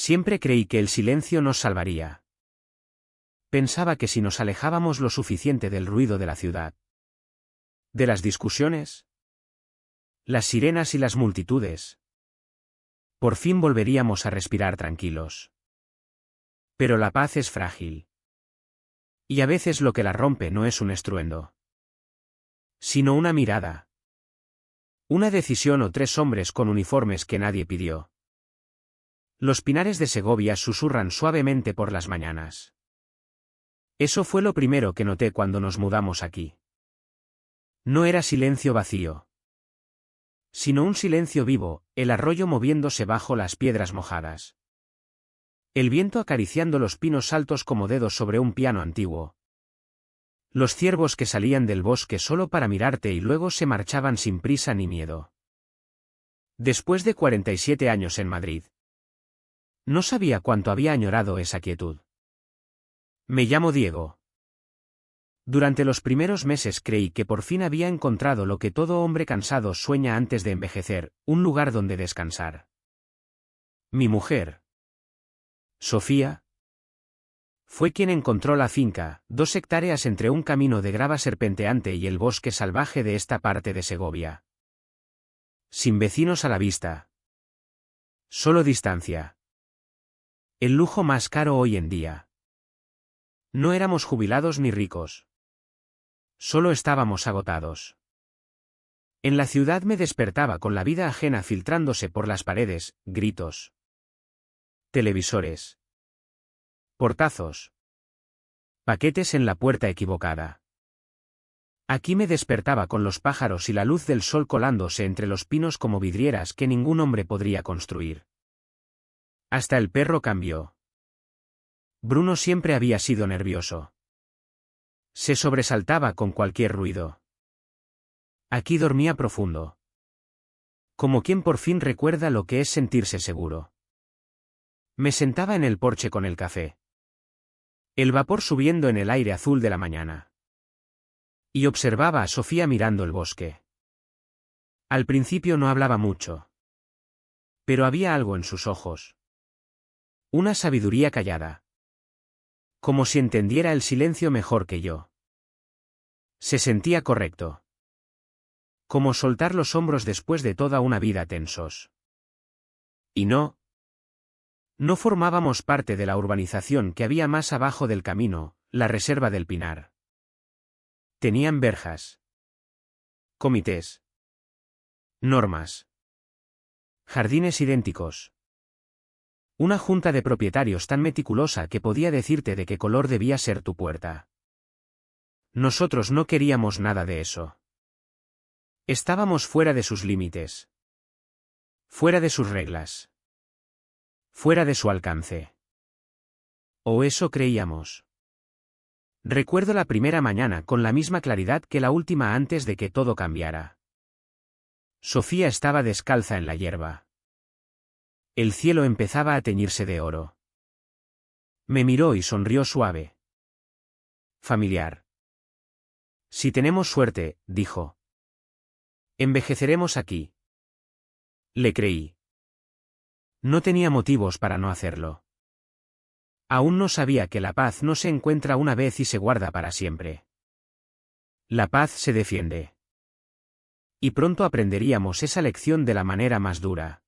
Siempre creí que el silencio nos salvaría. Pensaba que si nos alejábamos lo suficiente del ruido de la ciudad, de las discusiones, las sirenas y las multitudes, por fin volveríamos a respirar tranquilos. Pero la paz es frágil. Y a veces lo que la rompe no es un estruendo, sino una mirada, una decisión o tres hombres con uniformes que nadie pidió. Los pinares de Segovia susurran suavemente por las mañanas. Eso fue lo primero que noté cuando nos mudamos aquí. No era silencio vacío, sino un silencio vivo, el arroyo moviéndose bajo las piedras mojadas. El viento acariciando los pinos altos como dedos sobre un piano antiguo. Los ciervos que salían del bosque solo para mirarte y luego se marchaban sin prisa ni miedo. Después de 47 años en Madrid, no sabía cuánto había añorado esa quietud. Me llamo Diego. Durante los primeros meses creí que por fin había encontrado lo que todo hombre cansado sueña antes de envejecer, un lugar donde descansar. Mi mujer, Sofía, fue quien encontró la finca, 2 hectáreas entre un camino de grava serpenteante y el bosque salvaje de esta parte de Segovia. Sin vecinos a la vista. Solo distancia. El lujo más caro hoy en día. No éramos jubilados ni ricos. Solo estábamos agotados. En la ciudad me despertaba con la vida ajena filtrándose por las paredes, gritos. Televisores. Portazos. Paquetes en la puerta equivocada. Aquí me despertaba con los pájaros y la luz del sol colándose entre los pinos como vidrieras que ningún hombre podría construir. Hasta el perro cambió. Bruno siempre había sido nervioso. Se sobresaltaba con cualquier ruido. Aquí dormía profundo. Como quien por fin recuerda lo que es sentirse seguro. Me sentaba en el porche con el café. El vapor subiendo en el aire azul de la mañana. Y observaba a Sofía mirando el bosque. Al principio no hablaba mucho. Pero había algo en sus ojos. Una sabiduría callada. Como si entendiera el silencio mejor que yo. Se sentía correcto. Como soltar los hombros después de toda una vida tensos. Y no. No formábamos parte de la urbanización que había más abajo del camino, la Reserva del Pinar. Tenían verjas. Comités. Normas. Jardines idénticos. Una junta de propietarios tan meticulosa que podía decirte de qué color debía ser tu puerta. Nosotros no queríamos nada de eso. Estábamos fuera de sus límites. Fuera de sus reglas. Fuera de su alcance. O eso creíamos. Recuerdo la primera mañana con la misma claridad que la última antes de que todo cambiara. Sofía estaba descalza en la hierba. El cielo empezaba a teñirse de oro. Me miró y sonrió suave. Familiar. Si tenemos suerte, dijo. Envejeceremos aquí. Le creí. No tenía motivos para no hacerlo. Aún no sabía que la paz no se encuentra una vez y se guarda para siempre. La paz se defiende. Y pronto aprenderíamos esa lección de la manera más dura.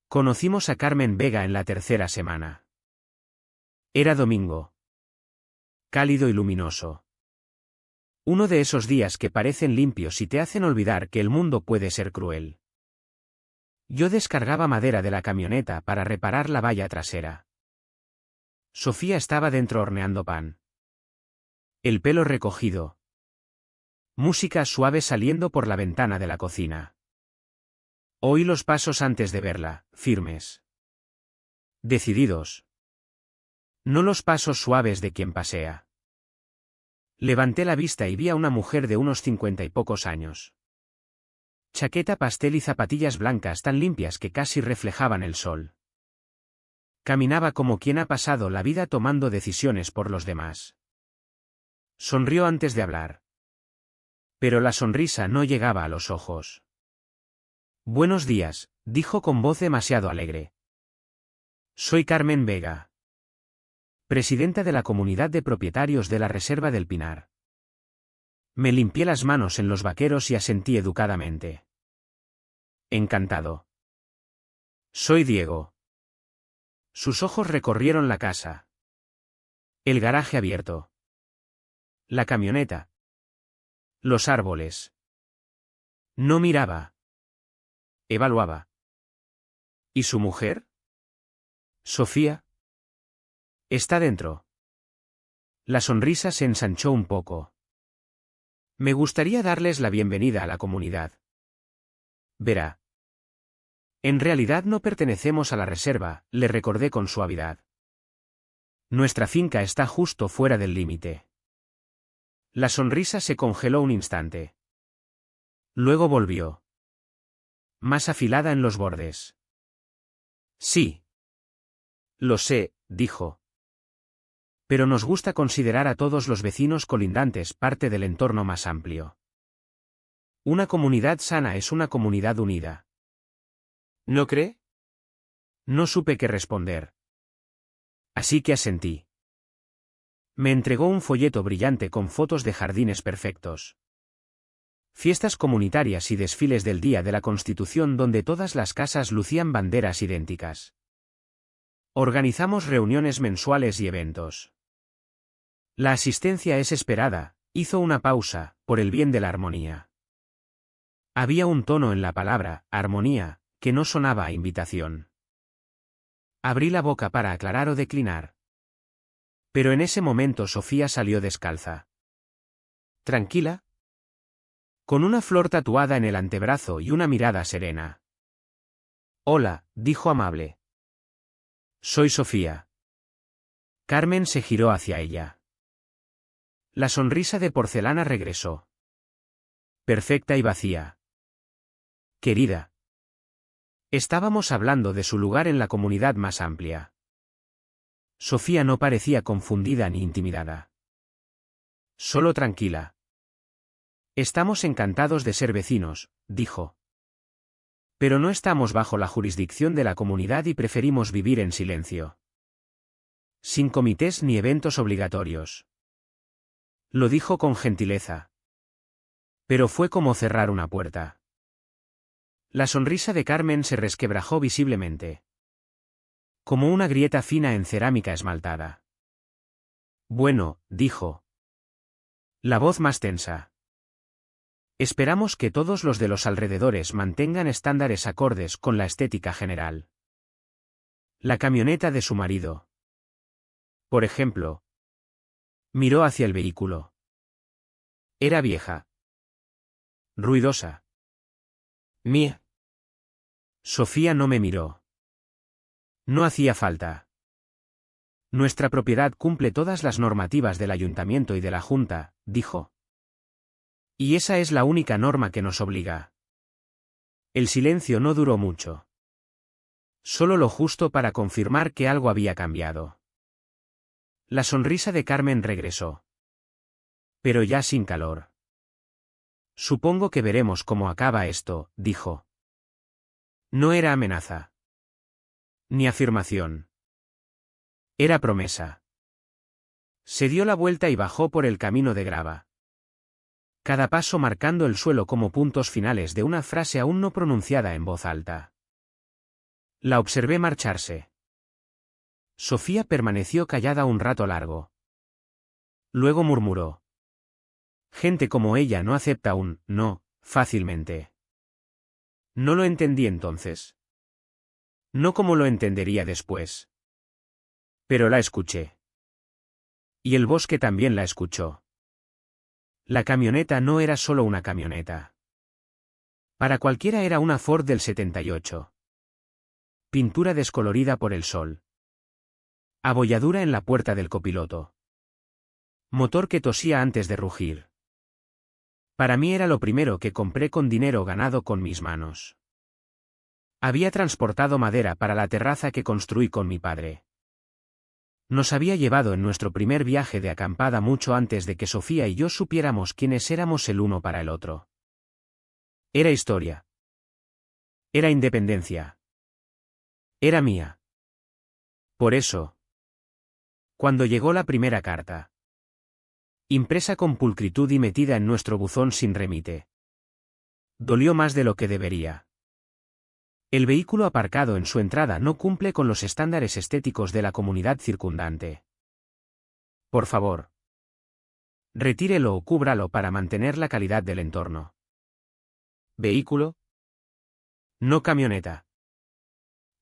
Conocimos a Carmen Vega en la 3ª semana. Era domingo. Cálido y luminoso. Uno de esos días que parecen limpios y te hacen olvidar que el mundo puede ser cruel. Yo descargaba madera de la camioneta para reparar la valla trasera. Sofía estaba dentro horneando pan. El pelo recogido. Música suave saliendo por la ventana de la cocina. Oí los pasos antes de verla, firmes. Decididos. No los pasos suaves de quien pasea. Levanté la vista y vi a una mujer de unos 50 y pocos años. Chaqueta pastel y zapatillas blancas tan limpias que casi reflejaban el sol. Caminaba como quien ha pasado la vida tomando decisiones por los demás. Sonrió antes de hablar. Pero la sonrisa no llegaba a los ojos. Buenos días, dijo con voz demasiado alegre. Soy Carmen Vega, presidenta de la Comunidad de Propietarios de la Reserva del Pinar. Me limpié las manos en los vaqueros y asentí educadamente. Encantado. Soy Diego. Sus ojos recorrieron la casa. El garaje abierto. La camioneta. Los árboles. No miraba. Evaluaba. ¿Y su mujer? Sofía. Está dentro. La sonrisa se ensanchó un poco. Me gustaría darles la bienvenida a la comunidad. Verá. En realidad no pertenecemos a la reserva, le recordé con suavidad. Nuestra finca está justo fuera del límite. La sonrisa se congeló un instante. Luego volvió. Más afilada en los bordes. Sí. Lo sé, dijo. Pero nos gusta considerar a todos los vecinos colindantes parte del entorno más amplio. Una comunidad sana es una comunidad unida. ¿No cree? No supe qué responder. Así que asentí. Me entregó un folleto brillante con fotos de jardines perfectos. Fiestas comunitarias y desfiles del Día de la Constitución donde todas las casas lucían banderas idénticas. Organizamos reuniones mensuales y eventos. La asistencia es esperada, hizo una pausa, por el bien de la armonía. Había un tono en la palabra, armonía, que no sonaba a invitación. Abrí la boca para aclarar o declinar. Pero en ese momento Sofía salió descalza. ¿Tranquila? Con una flor tatuada en el antebrazo y una mirada serena. Hola, dijo amable. Soy Sofía. Carmen se giró hacia ella. La sonrisa de porcelana regresó. Perfecta y vacía. Querida. Estábamos hablando de su lugar en la comunidad más amplia. Sofía no parecía confundida ni intimidada. Solo tranquila. Estamos encantados de ser vecinos, dijo. Pero no estamos bajo la jurisdicción de la comunidad y preferimos vivir en silencio. Sin comités ni eventos obligatorios. Lo dijo con gentileza. Pero fue como cerrar una puerta. La sonrisa de Carmen se resquebrajó visiblemente. Como una grieta fina en cerámica esmaltada. Bueno, dijo. La voz más tensa. Esperamos que todos los de los alrededores mantengan estándares acordes con la estética general. La camioneta de su marido. Por ejemplo. Miró hacia el vehículo. Era vieja. Ruidosa. Mía. Sofía no me miró. No hacía falta. Nuestra propiedad cumple todas las normativas del ayuntamiento y de la junta, dijo. Y esa es la única norma que nos obliga. El silencio no duró mucho. Solo lo justo para confirmar que algo había cambiado. La sonrisa de Carmen regresó. Pero ya sin calor. Supongo que veremos cómo acaba esto, dijo. No era amenaza. Ni afirmación. Era promesa. Se dio la vuelta y bajó por el camino de grava. Cada paso marcando el suelo como puntos finales de una frase aún no pronunciada en voz alta. La observé marcharse. Sofía permaneció callada un rato largo. Luego murmuró. Gente como ella no acepta un no fácilmente. No lo entendí entonces. No como lo entendería después. Pero la escuché. Y el bosque también la escuchó. La camioneta no era solo una camioneta. Para cualquiera era una Ford del 78. Pintura descolorida por el sol. Abolladura en la puerta del copiloto. Motor que tosía antes de rugir. Para mí era lo primero que compré con dinero ganado con mis manos. Había transportado madera para la terraza que construí con mi padre. Nos había llevado en nuestro primer viaje de acampada mucho antes de que Sofía y yo supiéramos quiénes éramos el uno para el otro. Era historia. Era independencia. Era mía. Por eso, cuando llegó la primera carta, impresa con pulcritud y metida en nuestro buzón sin remite, dolió más de lo que debería. El vehículo aparcado en su entrada no cumple con los estándares estéticos de la comunidad circundante. Por favor, retírelo o cúbralo para mantener la calidad del entorno. ¿Vehículo? No camioneta.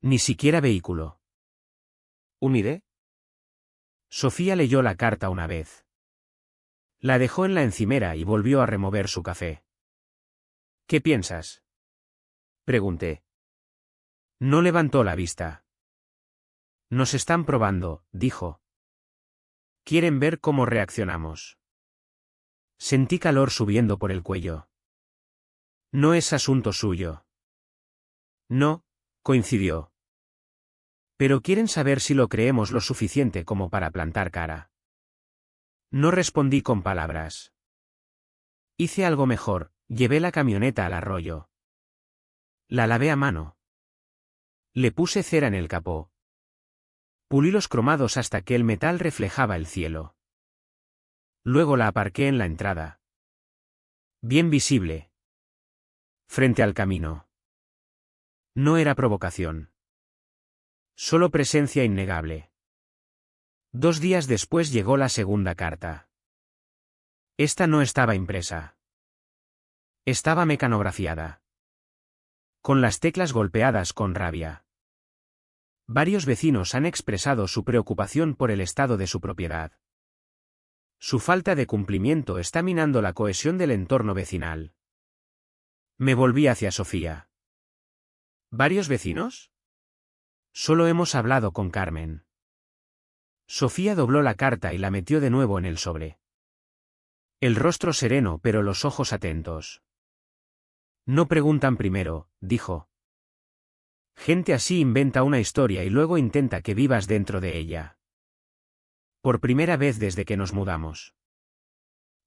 Ni siquiera vehículo. ¿Un ID? Sofía leyó la carta una vez. La dejó en la encimera y volvió a remover su café. ¿Qué piensas? Pregunté. No levantó la vista. Nos están probando, dijo. Quieren ver cómo reaccionamos. Sentí calor subiendo por el cuello. No es asunto suyo. No, coincidió. Pero quieren saber si lo creemos lo suficiente como para plantar cara. No respondí con palabras. Hice algo mejor, llevé la camioneta al arroyo. La lavé a mano. Le puse cera en el capó. Pulí los cromados hasta que el metal reflejaba el cielo. Luego la aparqué en la entrada. Bien visible. Frente al camino. No era provocación. Solo presencia innegable. 2 días después llegó la segunda carta. Esta no estaba impresa. Estaba mecanografiada. Con las teclas golpeadas con rabia. Varios vecinos han expresado su preocupación por el estado de su propiedad. Su falta de cumplimiento está minando la cohesión del entorno vecinal. Me volví hacia Sofía. ¿Varios vecinos? Solo hemos hablado con Carmen. Sofía dobló la carta y la metió de nuevo en el sobre. El rostro sereno pero los ojos atentos. No preguntan primero, dijo. Gente así inventa una historia y luego intenta que vivas dentro de ella. Por primera vez desde que nos mudamos.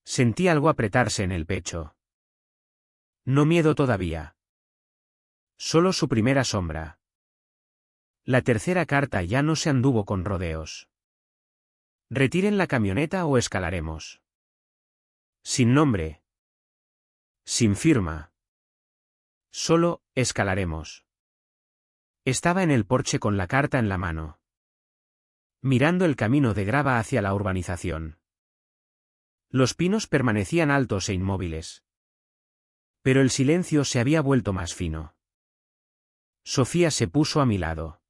Sentí algo apretarse en el pecho. No miedo todavía. Solo su primera sombra. La tercera carta ya no se anduvo con rodeos. Retiren la camioneta o escalaremos. Sin nombre. Sin firma. Solo, escalaremos. Estaba en el porche con la carta en la mano. Mirando el camino de grava hacia la urbanización. Los pinos permanecían altos e inmóviles. Pero el silencio se había vuelto más fino. Sofía se puso a mi lado.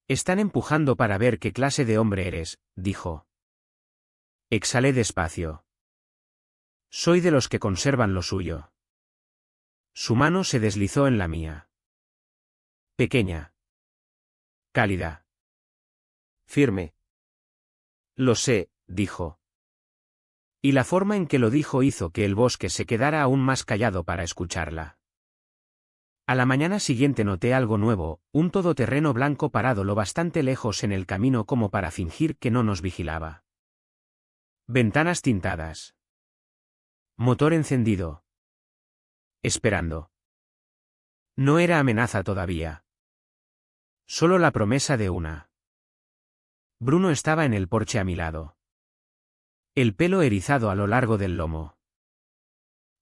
Están empujando para ver qué clase de hombre eres, dijo. Exhalé despacio. Soy de los que conservan lo suyo. Su mano se deslizó en la mía. Pequeña. Cálida. Firme. Lo sé, dijo. Y la forma en que lo dijo hizo que el bosque se quedara aún más callado para escucharla. A la mañana siguiente noté algo nuevo, un todoterreno blanco parado lo bastante lejos en el camino como para fingir que no nos vigilaba. Ventanas tintadas. Motor encendido. Esperando. No era amenaza todavía. Solo la promesa de una. Bruno estaba en el porche a mi lado. El pelo erizado a lo largo del lomo.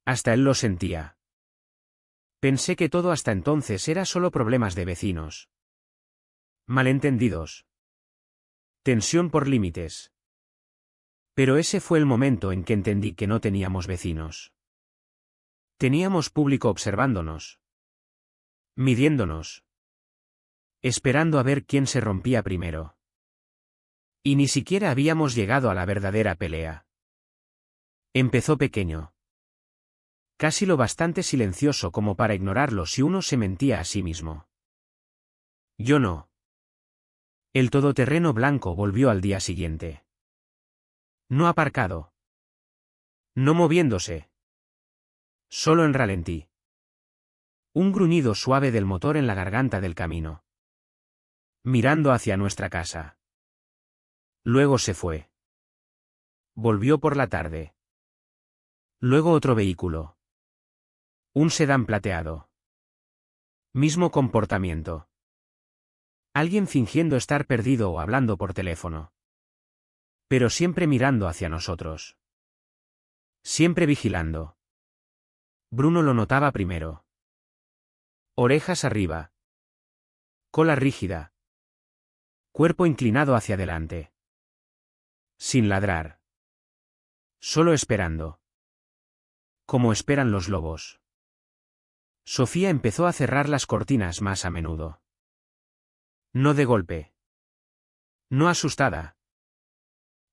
Hasta él lo sentía. Pensé que todo hasta entonces era solo problemas de vecinos. Malentendidos. Tensión por límites. Pero ese fue el momento en que entendí que no teníamos vecinos. Teníamos público observándonos. Midiéndonos. Esperando a ver quién se rompía primero. Y ni siquiera habíamos llegado a la verdadera pelea. Empezó pequeño. Casi lo bastante silencioso como para ignorarlo si uno se mentía a sí mismo. Yo no. El todoterreno blanco volvió al día siguiente. No aparcado. No moviéndose. Solo en ralentí. Un gruñido suave del motor en la garganta del camino. Mirando hacia nuestra casa. Luego se fue. Volvió por la tarde. Luego otro vehículo. Un sedán plateado. Mismo comportamiento. Alguien fingiendo estar perdido o hablando por teléfono. Pero siempre mirando hacia nosotros. Siempre vigilando. Bruno lo notaba primero. Orejas arriba. Cola rígida. Cuerpo inclinado hacia adelante. Sin ladrar. Solo esperando. Como esperan los lobos. Sofía empezó a cerrar las cortinas más a menudo. No de golpe. No asustada.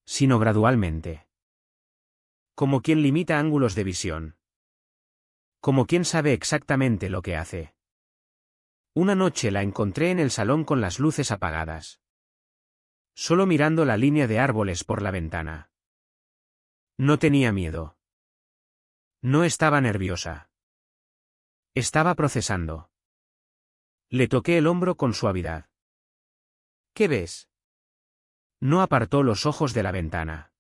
Sino gradualmente. Como quien limita ángulos de visión. Como quien sabe exactamente lo que hace. Una noche la encontré en el salón con las luces apagadas. Solo mirando la línea de árboles por la ventana. No tenía miedo. No estaba nerviosa. Estaba procesando. Le toqué el hombro con suavidad. ¿Qué ves? No apartó los ojos de la ventana.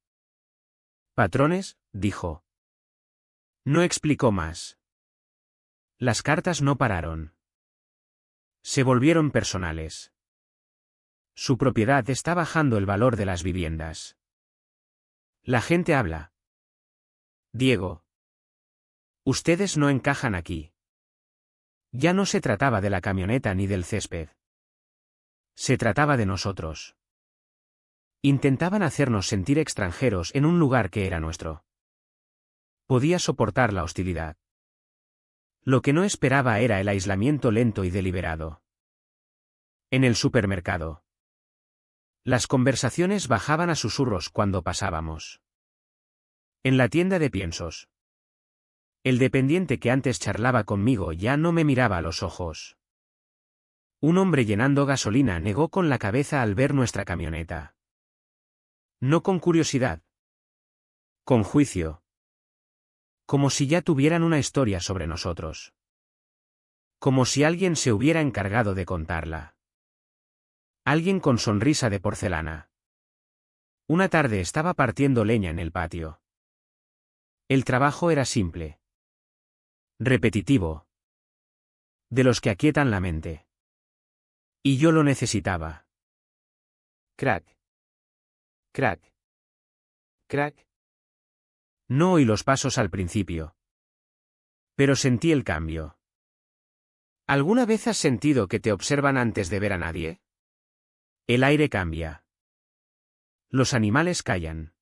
¿Patrones?, dijo. No explicó más. Las cartas no pararon. Se volvieron personales. Su propiedad está bajando el valor de las viviendas. La gente habla. Diego. Ustedes no encajan aquí. Ya no se trataba de la camioneta ni del césped. Se trataba de nosotros. Intentaban hacernos sentir extranjeros en un lugar que era nuestro. Podía soportar la hostilidad. Lo que no esperaba era el aislamiento lento y deliberado. En el supermercado. Las conversaciones bajaban a susurros cuando pasábamos. En la tienda de piensos. El dependiente que antes charlaba conmigo ya no me miraba a los ojos. Un hombre llenando gasolina negó con la cabeza al ver nuestra camioneta. No con curiosidad. Con juicio. Como si ya tuvieran una historia sobre nosotros. Como si alguien se hubiera encargado de contarla. Alguien con sonrisa de porcelana. Una tarde estaba partiendo leña en el patio. El trabajo era simple. Repetitivo. De los que aquietan la mente. Y yo lo necesitaba. Crack. Crack. Crack. No oí los pasos al principio. Pero sentí el cambio. ¿Alguna vez has sentido que te observan antes de ver a nadie? El aire cambia. Los animales callan.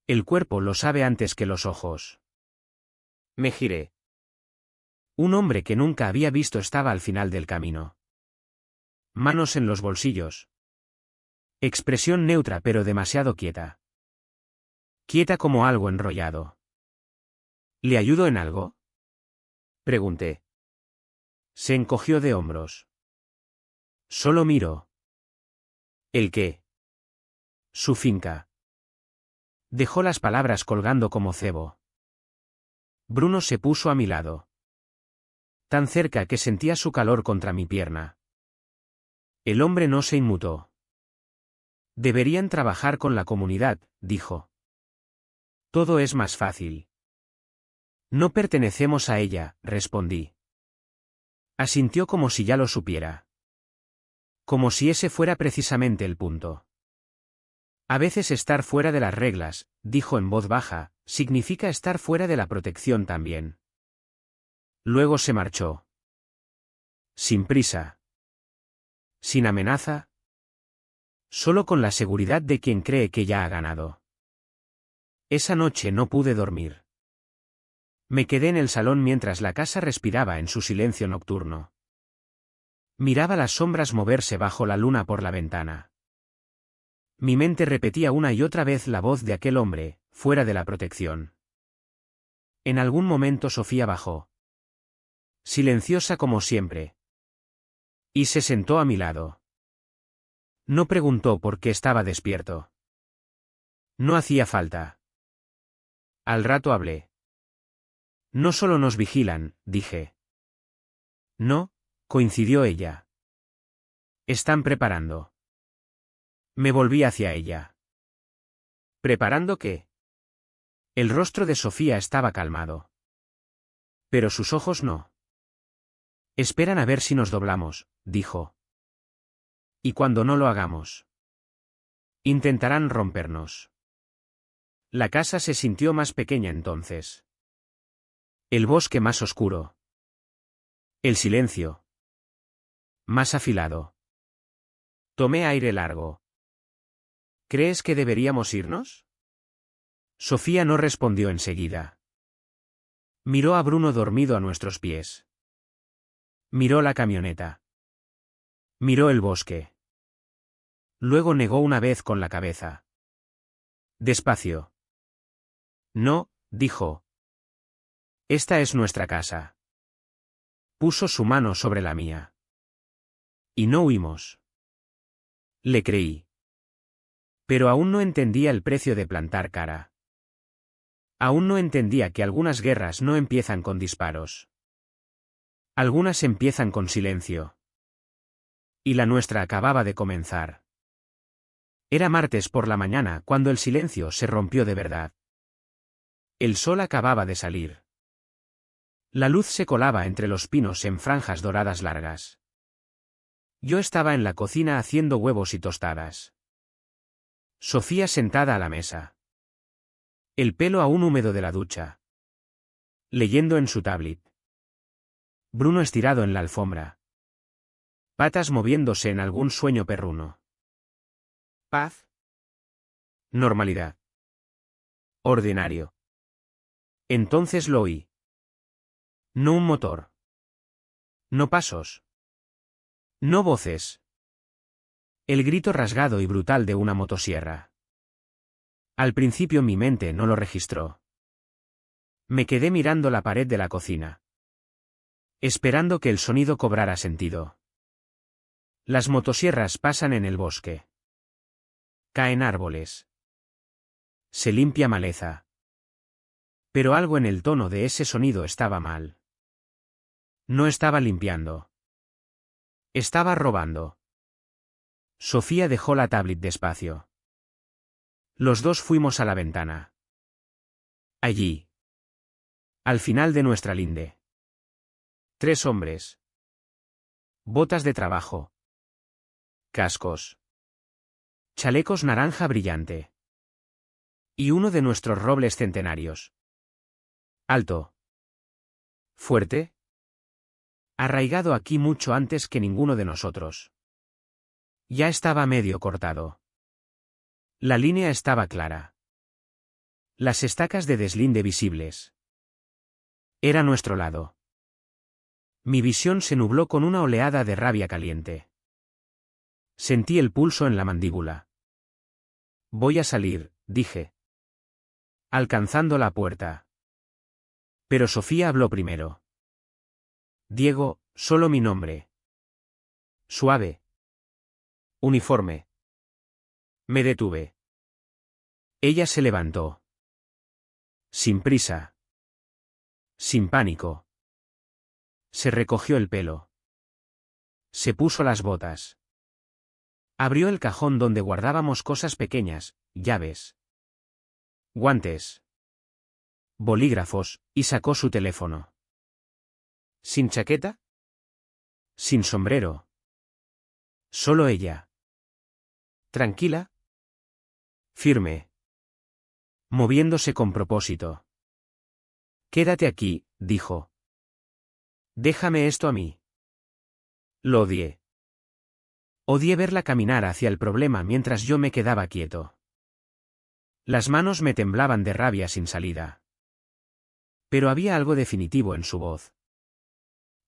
El cuerpo lo sabe antes que los ojos. Me giré. Un hombre que nunca había visto estaba al final del camino. Manos en los bolsillos. Expresión neutra pero demasiado quieta. Quieta como algo enrollado. ¿Le ayudo en algo?, pregunté. Se encogió de hombros. Solo miro. ¿El qué? Su finca. Dejó las palabras colgando como cebo. Bruno se puso a mi lado. Tan cerca que sentía su calor contra mi pierna. El hombre no se inmutó. Deberían trabajar con la comunidad, dijo. Todo es más fácil. No pertenecemos a ella, respondí. Asintió como si ya lo supiera. Como si ese fuera precisamente el punto. A veces estar fuera de las reglas, dijo en voz baja, significa estar fuera de la protección también. Luego se marchó. Sin prisa. Sin amenaza. Solo con la seguridad de quien cree que ya ha ganado. Esa noche no pude dormir. Me quedé en el salón mientras la casa respiraba en su silencio nocturno. Miraba las sombras moverse bajo la luna por la ventana. Mi mente repetía una y otra vez la voz de aquel hombre, fuera de la protección. En algún momento Sofía bajó. Silenciosa como siempre. Y se sentó a mi lado. No preguntó por qué estaba despierto. No hacía falta. Al rato hablé. No solo nos vigilan, dije. No, coincidió ella. Están preparando. Me volví hacia ella. ¿Preparando qué? El rostro de Sofía estaba calmado. Pero sus ojos no. Esperan a ver si nos doblamos, dijo. ¿Y cuando no lo hagamos? Intentarán rompernos. La casa se sintió más pequeña entonces. El bosque más oscuro. El silencio. Más afilado. Tomé aire largo. ¿Crees que deberíamos irnos? Sofía no respondió enseguida. Miró a Bruno dormido a nuestros pies. Miró la camioneta. Miró el bosque. Luego negó una vez con la cabeza. Despacio. No, dijo. Esta es nuestra casa. Puso su mano sobre la mía. Y no huimos. Le creí. Pero aún no entendía el precio de plantar cara. Aún no entendía que algunas guerras no empiezan con disparos. Algunas empiezan con silencio. Y la nuestra acababa de comenzar. Era martes por la mañana cuando el silencio se rompió de verdad. El sol acababa de salir. La luz se colaba entre los pinos en franjas doradas largas. Yo estaba en la cocina haciendo huevos y tostadas. Sofía sentada a la mesa. El pelo aún húmedo de la ducha. Leyendo en su tablet. Bruno estirado en la alfombra. Patas moviéndose en algún sueño perruno. Paz. Normalidad. Ordinario. Entonces lo oí. No un motor. No pasos. No voces. El grito rasgado y brutal de una motosierra. Al principio mi mente no lo registró. Me quedé mirando la pared de la cocina. Esperando que el sonido cobrara sentido. Las motosierras pasan en el bosque. Caen árboles. Se limpia maleza. Pero algo en el tono de ese sonido estaba mal. No estaba limpiando. Estaba robando. Sofía dejó la tablet despacio. Los dos fuimos a la ventana. Allí. Al final de nuestra linde. 3 hombres. Botas de trabajo. Cascos. Chalecos naranja brillante. Y uno de nuestros robles centenarios. Alto. Fuerte. Arraigado aquí mucho antes que ninguno de nosotros. Ya estaba medio cortado. La línea estaba clara. Las estacas de deslinde visibles. Era nuestro lado. Mi visión se nubló con una oleada de rabia caliente. Sentí el pulso en la mandíbula. Voy a salir, dije. Alcanzando la puerta. Pero Sofía habló primero. Diego, solo mi nombre. Suave. Uniforme. Me detuve. Ella se levantó. Sin prisa. Sin pánico. Se recogió el pelo. Se puso las botas. Abrió el cajón donde guardábamos cosas pequeñas, llaves. Guantes. Bolígrafos, y sacó su teléfono. ¿Sin chaqueta? Sin sombrero. Solo ella. Tranquila. Firme. Moviéndose con propósito. Quédate aquí, dijo. Déjame esto a mí. Lo odié. Odié verla caminar hacia el problema mientras yo me quedaba quieto. Las manos me temblaban de rabia sin salida. Pero había algo definitivo en su voz.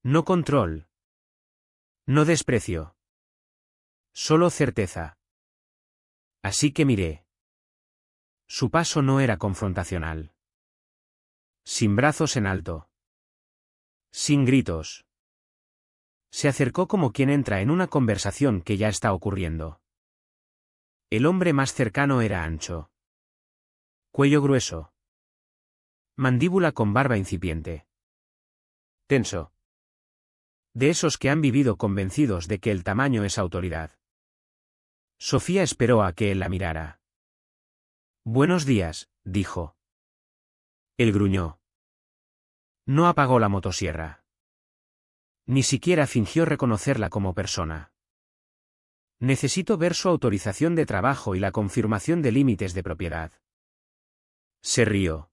No control. No desprecio. Solo certeza. Así que miré. Su paso no era confrontacional. Sin brazos en alto. Sin gritos. Se acercó como quien entra en una conversación que ya está ocurriendo. El hombre más cercano era ancho. Cuello grueso. Mandíbula con barba incipiente. Tenso. De esos que han vivido convencidos de que el tamaño es autoridad. Sofía esperó a que él la mirara. Buenos días, dijo. Él gruñó. No apagó la motosierra. Ni siquiera fingió reconocerla como persona. Necesito ver su autorización de trabajo y la confirmación de límites de propiedad. Se rió.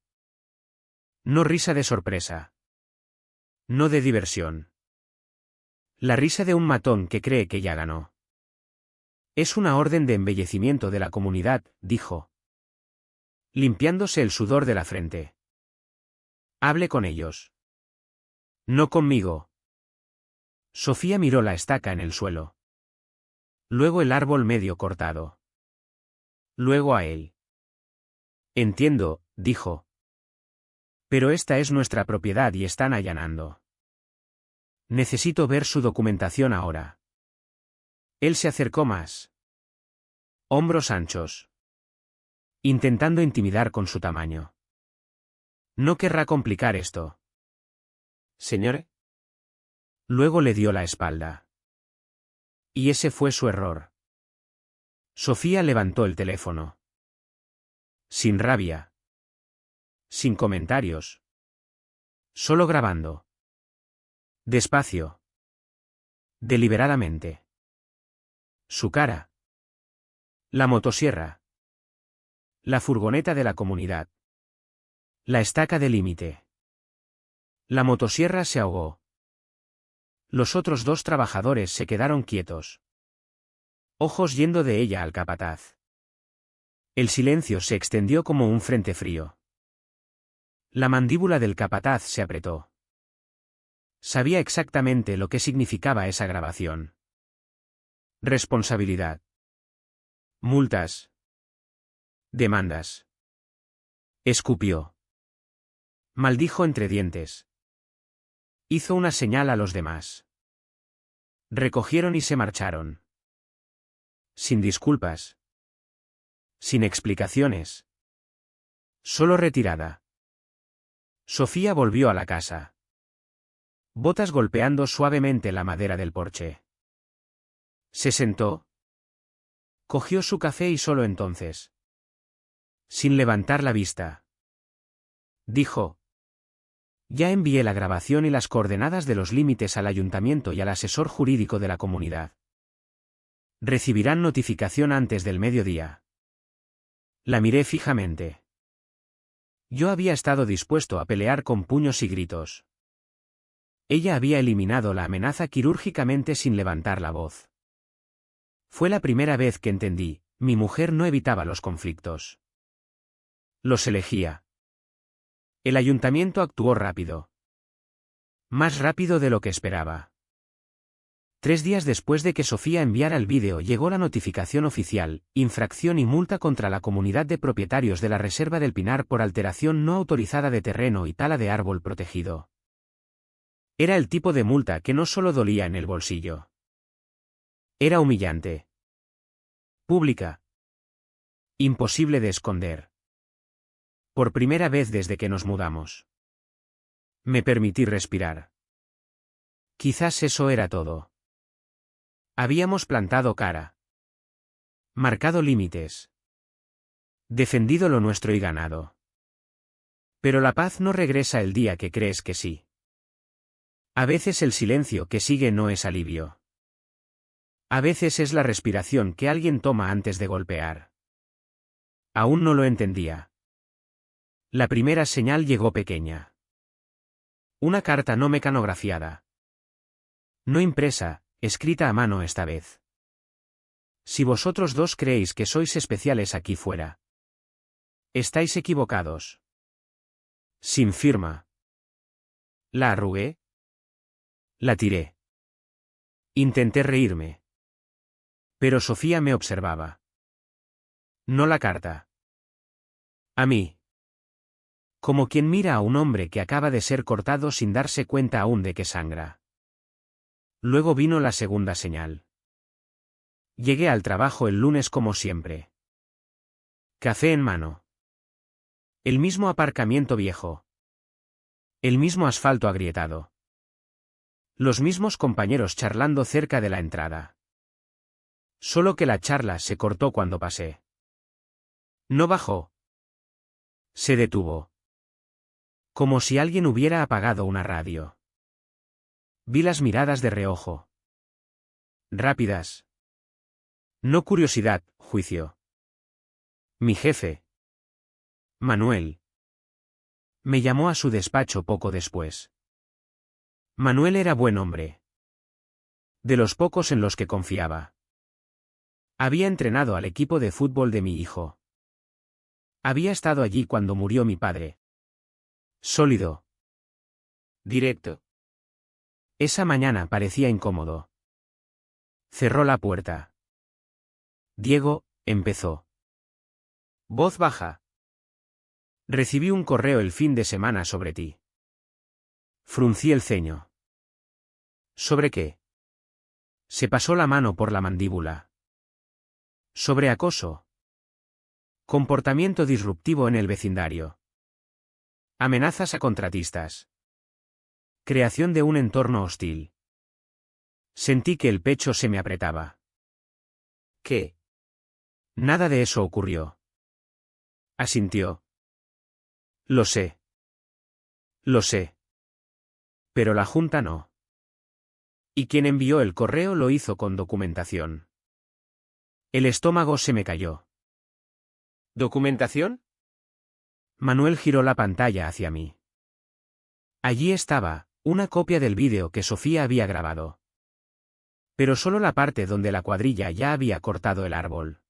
No risa de sorpresa. No de diversión. La risa de un matón que cree que ya ganó. Es una orden de embellecimiento de la comunidad, dijo, limpiándose el sudor de la frente. Hable con ellos. No conmigo. Sofía miró la estaca en el suelo. Luego el árbol medio cortado. Luego a él. Entiendo, dijo. Pero esta es nuestra propiedad y están allanando. Necesito ver su documentación ahora. Él se acercó más. Hombros anchos. Intentando intimidar con su tamaño. No querrá complicar esto. Señor. Luego le dio la espalda. Y ese fue su error. Sofía levantó el teléfono. Sin rabia. Sin comentarios. Solo grabando. Despacio. Deliberadamente. Su cara. La motosierra. La furgoneta de la comunidad. La estaca de límite. La motosierra se ahogó. Los otros dos trabajadores se quedaron quietos. Ojos yendo de ella al capataz. El silencio se extendió como un frente frío. La mandíbula del capataz se apretó. Sabía exactamente lo que significaba esa grabación. Responsabilidad. Multas. Demandas. Escupió. Maldijo entre dientes. Hizo una señal a los demás. Recogieron y se marcharon. Sin disculpas. Sin explicaciones. Solo retirada. Sofía volvió a la casa. Botas golpeando suavemente la madera del porche. Se sentó. Cogió su café y solo entonces. Sin levantar la vista. Dijo. Ya envié la grabación y las coordenadas de los límites al ayuntamiento y al asesor jurídico de la comunidad. Recibirán notificación antes del mediodía. La miré fijamente. Yo había estado dispuesto a pelear con puños y gritos. Ella había eliminado la amenaza quirúrgicamente sin levantar la voz. Fue la primera vez que entendí, mi mujer no evitaba los conflictos. Los elegía. El ayuntamiento actuó rápido. Más rápido de lo que esperaba. 3 días después de que Sofía enviara el vídeo llegó la notificación oficial, infracción y multa contra la comunidad de propietarios de la Reserva del Pinar por alteración no autorizada de terreno y tala de árbol protegido. Era el tipo de multa que no solo dolía en el bolsillo. Era humillante. Pública. Imposible de esconder. Por primera vez desde que nos mudamos. Me permití respirar. Quizás eso era todo. Habíamos plantado cara. Marcado límites. Defendido lo nuestro y ganado. Pero la paz no regresa el día que crees que sí. A veces el silencio que sigue no es alivio. A veces es la respiración que alguien toma antes de golpear. Aún no lo entendía. La primera señal llegó pequeña. Una carta no mecanografiada. No impresa, escrita a mano esta vez. Si vosotros dos creéis que sois especiales aquí fuera. Estáis equivocados. Sin firma. La arrugué. La tiré. Intenté reírme. Pero Sofía me observaba. No la carta. A mí. Como quien mira a un hombre que acaba de ser cortado sin darse cuenta aún de que sangra. Luego vino la segunda señal. Llegué al trabajo el lunes como siempre. Café en mano. El mismo aparcamiento viejo. El mismo asfalto agrietado. Los mismos compañeros charlando cerca de la entrada. Solo que la charla se cortó cuando pasé. No bajó. Se detuvo. Como si alguien hubiera apagado una radio. Vi las miradas de reojo. Rápidas. No curiosidad, juicio. Mi jefe, Manuel, me llamó a su despacho poco después. Manuel era buen hombre. De los pocos en los que confiaba. Había entrenado al equipo de fútbol de mi hijo. Había estado allí cuando murió mi padre. Sólido. Directo. Esa mañana parecía incómodo. Cerró la puerta. Diego, empezó. Voz baja. Recibí un correo el fin de semana sobre ti. Fruncí el ceño. ¿Sobre qué? Se pasó la mano por la mandíbula. Sobre acoso. Comportamiento disruptivo en el vecindario. Amenazas a contratistas. Creación de un entorno hostil. Sentí que el pecho se me apretaba. ¿Qué? Nada de eso ocurrió. Asintió. Lo sé. Lo sé. Pero la Junta no. Y quien envió el correo lo hizo con documentación. El estómago se me cayó. ¿Documentación? Manuel giró la pantalla hacia mí. Allí estaba, una copia del vídeo que Sofía había grabado. Pero solo la parte donde la cuadrilla ya había cortado el árbol.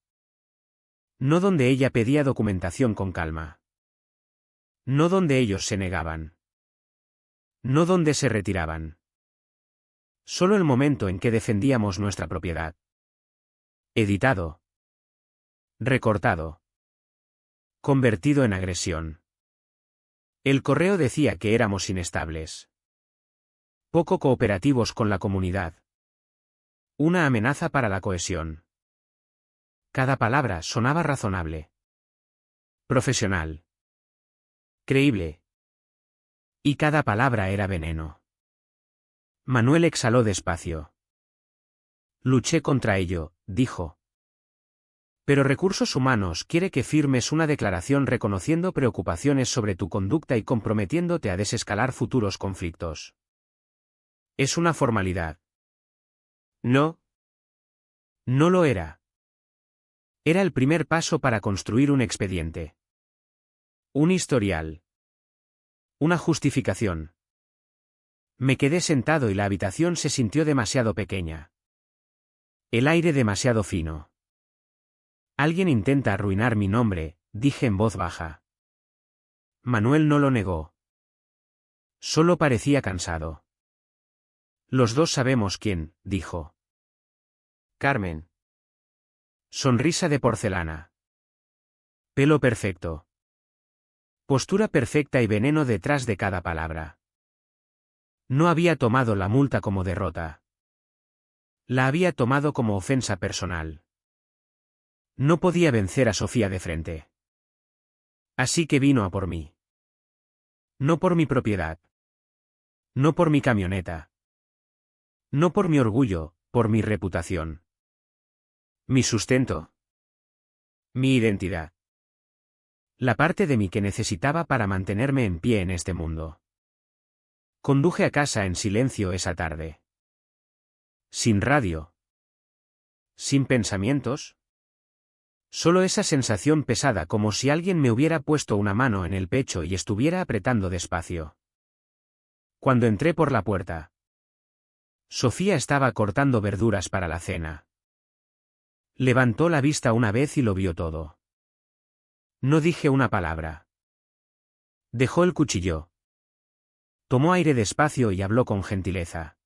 No donde ella pedía documentación con calma. No donde ellos se negaban. No donde se retiraban. Solo el momento en que defendíamos nuestra propiedad. Editado. Recortado. Convertido en agresión. El correo decía que éramos inestables. Poco cooperativos con la comunidad. Una amenaza para la cohesión. Cada palabra sonaba razonable. Profesional. Creíble. Y cada palabra era veneno. Manuel exhaló despacio. Luché contra ello, dijo. Pero Recursos Humanos quiere que firmes una declaración reconociendo preocupaciones sobre tu conducta y comprometiéndote a desescalar futuros conflictos. Es una formalidad. No. No lo era. Era el primer paso para construir un expediente. Un historial. Una justificación. Me quedé sentado y la habitación se sintió demasiado pequeña. El aire demasiado fino. Alguien intenta arruinar mi nombre, dije en voz baja. Manuel no lo negó. Solo parecía cansado. Los dos sabemos quién, dijo. Carmen. Sonrisa de porcelana. Pelo perfecto. Postura perfecta y veneno detrás de cada palabra. No había tomado la multa como derrota. La había tomado como ofensa personal. No podía vencer a Sofía de frente. Así que vino a por mí. No por mi propiedad. No por mi camioneta. No por mi orgullo, por mi reputación. Mi sustento. Mi identidad. La parte de mí que necesitaba para mantenerme en pie en este mundo. Conduje a casa en silencio esa tarde. Sin radio. Sin pensamientos. Solo esa sensación pesada como si alguien me hubiera puesto una mano en el pecho y estuviera apretando despacio. Cuando entré por la puerta. Sofía estaba cortando verduras para la cena. Levantó la vista una vez y lo vio todo. No dije una palabra. Dejó el cuchillo. Tomó aire despacio y habló con gentileza.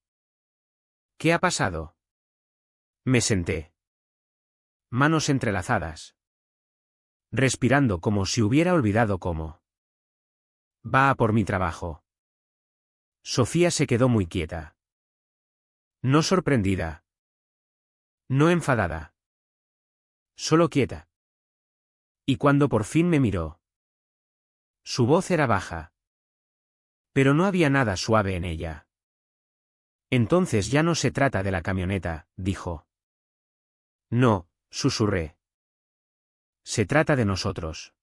¿Qué ha pasado? Me senté. Manos entrelazadas. Respirando como si hubiera olvidado cómo. Va a por mi trabajo. Sofía se quedó muy quieta. No sorprendida. No enfadada. Solo quieta. Y cuando por fin me miró. Su voz era baja. Pero no había nada suave en ella. Entonces ya no se trata de la camioneta, dijo. No, susurré. Se trata de nosotros.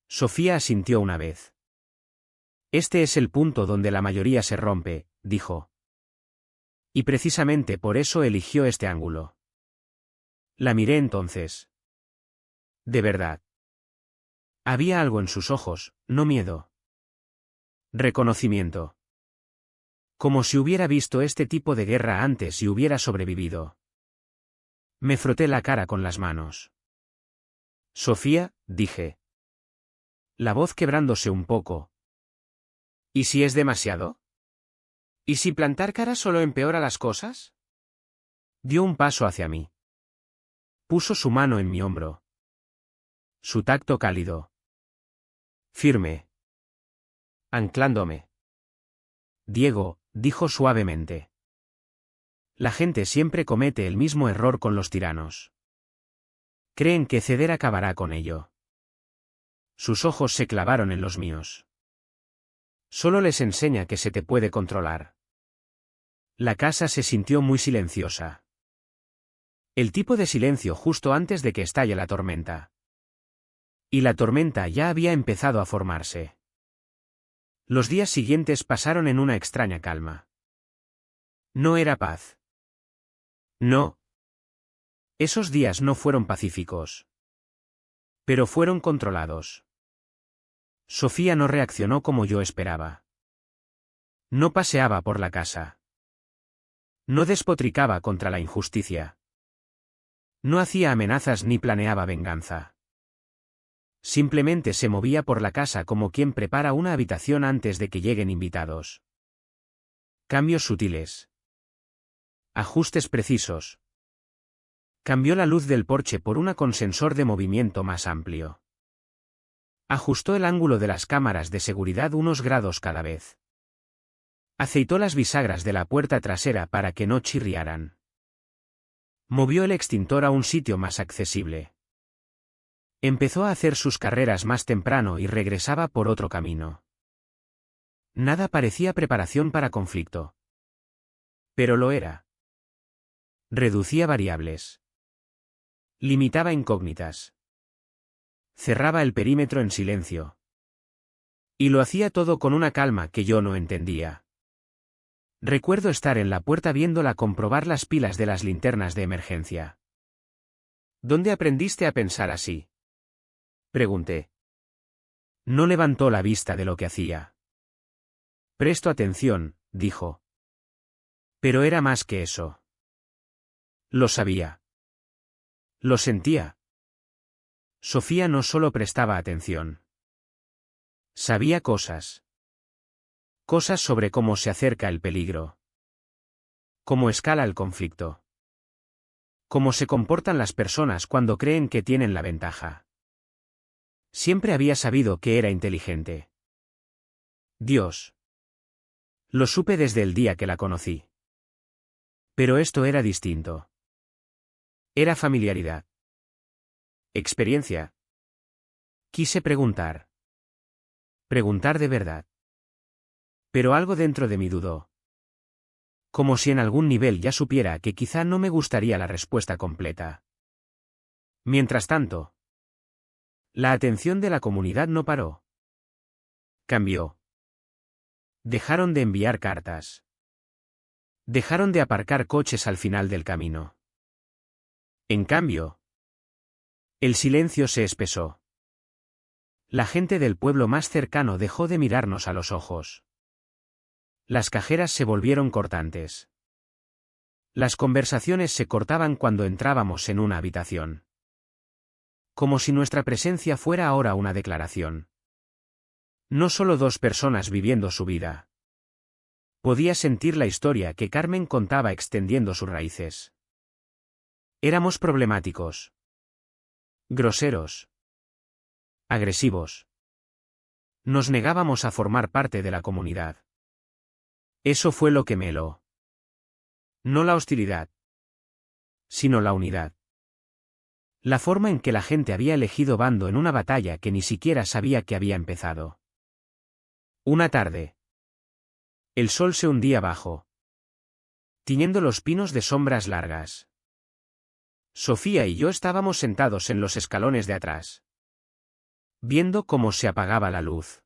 Sofía asintió una vez. Este es el punto donde la mayoría se rompe, dijo. Y precisamente por eso eligió este ángulo. La miré entonces. De verdad. Había algo en sus ojos, no miedo. Reconocimiento. Como si hubiera visto este tipo de guerra antes y hubiera sobrevivido. Me froté la cara con las manos. Sofía, dije. La voz quebrándose un poco. ¿Y si es demasiado? ¿Y si plantar cara solo empeora las cosas? Dio un paso hacia mí. Puso su mano en mi hombro. Su tacto cálido. Firme. Anclándome. Diego, dijo suavemente. La gente siempre comete el mismo error con los tiranos. Creen que ceder acabará con ello. Sus ojos se clavaron en los míos. Solo les enseña que se te puede controlar. La casa se sintió muy silenciosa. El tipo de silencio justo antes de que estalle la tormenta. Y la tormenta ya había empezado a formarse. Los días siguientes pasaron en una extraña calma. No era paz. No. Esos días no fueron pacíficos. Pero fueron controlados. Sofía no reaccionó como yo esperaba. No paseaba por la casa. No despotricaba contra la injusticia. No hacía amenazas ni planeaba venganza. Simplemente se movía por la casa como quien prepara una habitación antes de que lleguen invitados. Cambios sutiles. Ajustes precisos. Cambió la luz del porche por una con sensor de movimiento más amplio. Ajustó el ángulo de las cámaras de seguridad unos grados cada vez. Aceitó las bisagras de la puerta trasera para que no chirriaran. Movió el extintor a un sitio más accesible. Empezó a hacer sus carreras más temprano y regresaba por otro camino. Nada parecía preparación para conflicto. Pero lo era. Reducía variables. Limitaba incógnitas. Cerraba el perímetro en silencio. Y lo hacía todo con una calma que yo no entendía. Recuerdo estar en la puerta viéndola comprobar las pilas de las linternas de emergencia. ¿Dónde aprendiste a pensar así?, pregunté. No levantó la vista de lo que hacía. Presto atención, dijo. Pero era más que eso. Lo sabía. Lo sentía. Sofía no solo prestaba atención. Sabía cosas. Cosas sobre cómo se acerca el peligro. Cómo escala el conflicto. Cómo se comportan las personas cuando creen que tienen la ventaja. Siempre había sabido que era inteligente. Dios. Lo supe desde el día que la conocí. Pero esto era distinto. Era familiaridad. Experiencia. Quise preguntar. Preguntar de verdad. Pero algo dentro de mí dudó. Como si en algún nivel ya supiera que quizá no me gustaría la respuesta completa. Mientras tanto, la atención de la comunidad no paró. Cambió. Dejaron de enviar cartas. Dejaron de aparcar coches al final del camino. En cambio, el silencio se espesó. La gente del pueblo más cercano dejó de mirarnos a los ojos. Las cajeras se volvieron cortantes. Las conversaciones se cortaban cuando entrábamos en una habitación. Como si nuestra presencia fuera ahora una declaración. No solo dos personas viviendo su vida. Podía sentir la historia que Carmen contaba extendiendo sus raíces. Éramos problemáticos. Groseros. Agresivos. Nos negábamos a formar parte de la comunidad. Eso fue lo que me heló. No la hostilidad, sino la unidad. La forma en que la gente había elegido bando en una batalla que ni siquiera sabía que había empezado. Una tarde. El sol se hundía bajo, tiñendo los pinos de sombras largas. Sofía y yo estábamos sentados en los escalones de atrás, viendo cómo se apagaba la luz.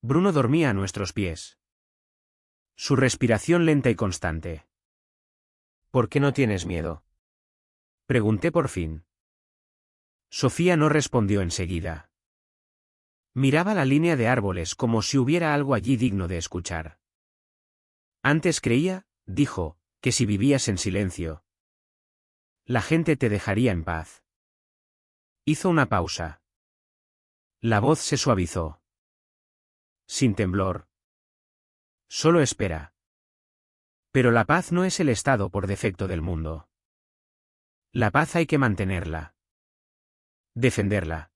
Bruno dormía a nuestros pies. Su respiración lenta y constante. ¿Por qué no tienes miedo?, Pregunté por fin. Sofía no respondió enseguida. Miraba la línea de árboles como si hubiera algo allí digno de escuchar. Antes creía, dijo, que si vivías en silencio, la gente te dejaría en paz. Hizo una pausa. La voz se suavizó. Sin temblor. Solo espera. Pero la paz no es el estado por defecto del mundo. La paz hay que mantenerla. Defenderla.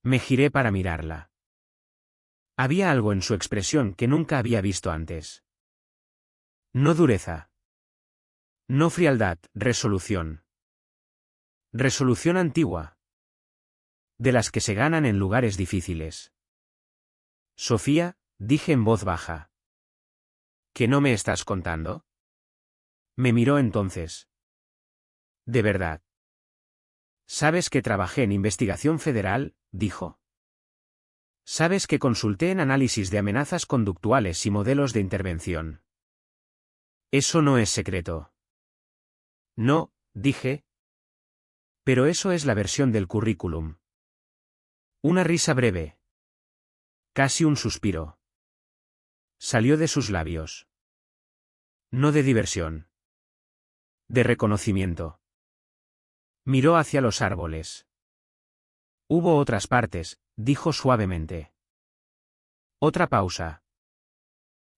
Me giré para mirarla. Había algo en su expresión que nunca había visto antes. No dureza. No frialdad, resolución. Resolución antigua. De las que se ganan en lugares difíciles. Sofía, dije en voz baja. ¿Qué no me estás contando? Me miró entonces. ¿De verdad? ¿Sabes que trabajé en investigación federal? Dijo. ¿Sabes que consulté en análisis de amenazas conductuales y modelos de intervención? Eso no es secreto. No, dije. Pero eso es la versión del currículum. Una risa breve. Casi un suspiro. Salió de sus labios. No de diversión. De reconocimiento. Miró hacia los árboles. Hubo otras partes, dijo suavemente. Otra pausa.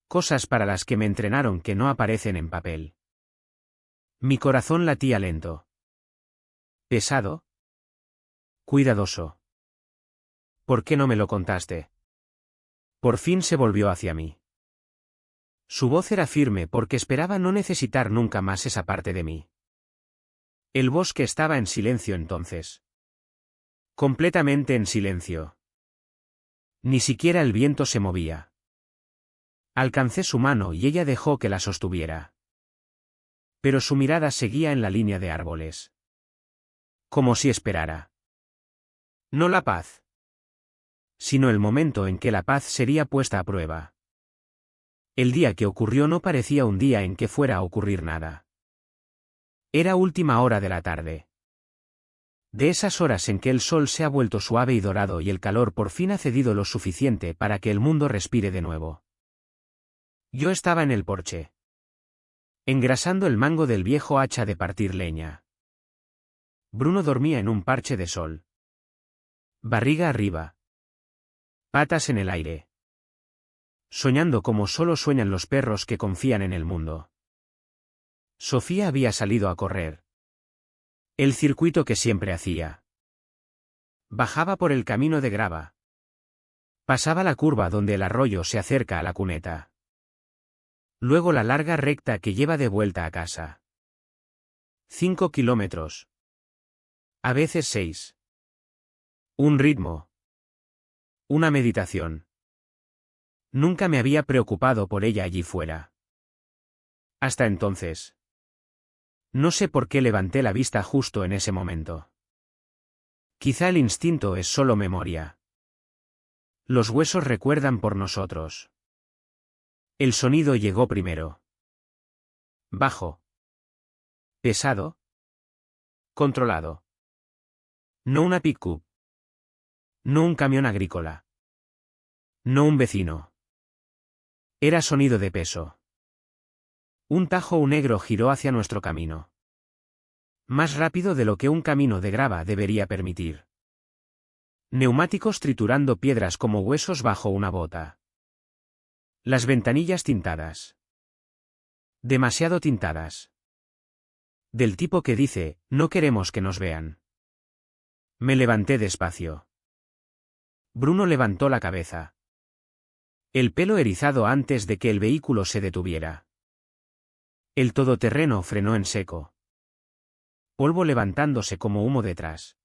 Cosas para las que me entrenaron que no aparecen en papel. Mi corazón latía lento. ¿Pesado? Cuidadoso. ¿Por qué no me lo contaste? Por fin se volvió hacia mí. Su voz era firme porque esperaba no necesitar nunca más esa parte de mí. El bosque estaba en silencio entonces. Completamente en silencio. Ni siquiera el viento se movía. Alcancé su mano y ella dejó que la sostuviera. Pero su mirada seguía en la línea de árboles. Como si esperara. No la paz, sino el momento en que la paz sería puesta a prueba. El día que ocurrió no parecía un día en que fuera a ocurrir nada. Era última hora de la tarde. De esas horas en que el sol se ha vuelto suave y dorado y el calor por fin ha cedido lo suficiente para que el mundo respire de nuevo. Yo estaba en el porche, engrasando el mango del viejo hacha de partir leña. Bruno dormía en un parche de sol. Barriga arriba. Patas en el aire. Soñando como solo sueñan los perros que confían en el mundo. Sofía había salido a correr. El circuito que siempre hacía. Bajaba por el camino de grava. Pasaba la curva donde el arroyo se acerca a la cuneta. Luego la larga recta que lleva de vuelta a casa. 5 kilómetros. A veces 6. Un ritmo. Una meditación. Nunca me había preocupado por ella allí fuera. Hasta entonces. No sé por qué levanté la vista justo en ese momento. Quizá el instinto es solo memoria. Los huesos recuerdan por nosotros. El sonido llegó primero. Bajo. Pesado. Controlado. No una pick-up. No un camión agrícola. No un vecino. Era sonido de peso. Un tajo negro giró hacia nuestro camino. Más rápido de lo que un camino de grava debería permitir. Neumáticos triturando piedras como huesos bajo una bota. Las ventanillas tintadas. Demasiado tintadas. Del tipo que dice, no queremos que nos vean. Me levanté despacio. Bruno levantó la cabeza. El pelo erizado antes de que el vehículo se detuviera. El todoterreno frenó en seco. Polvo levantándose como humo detrás.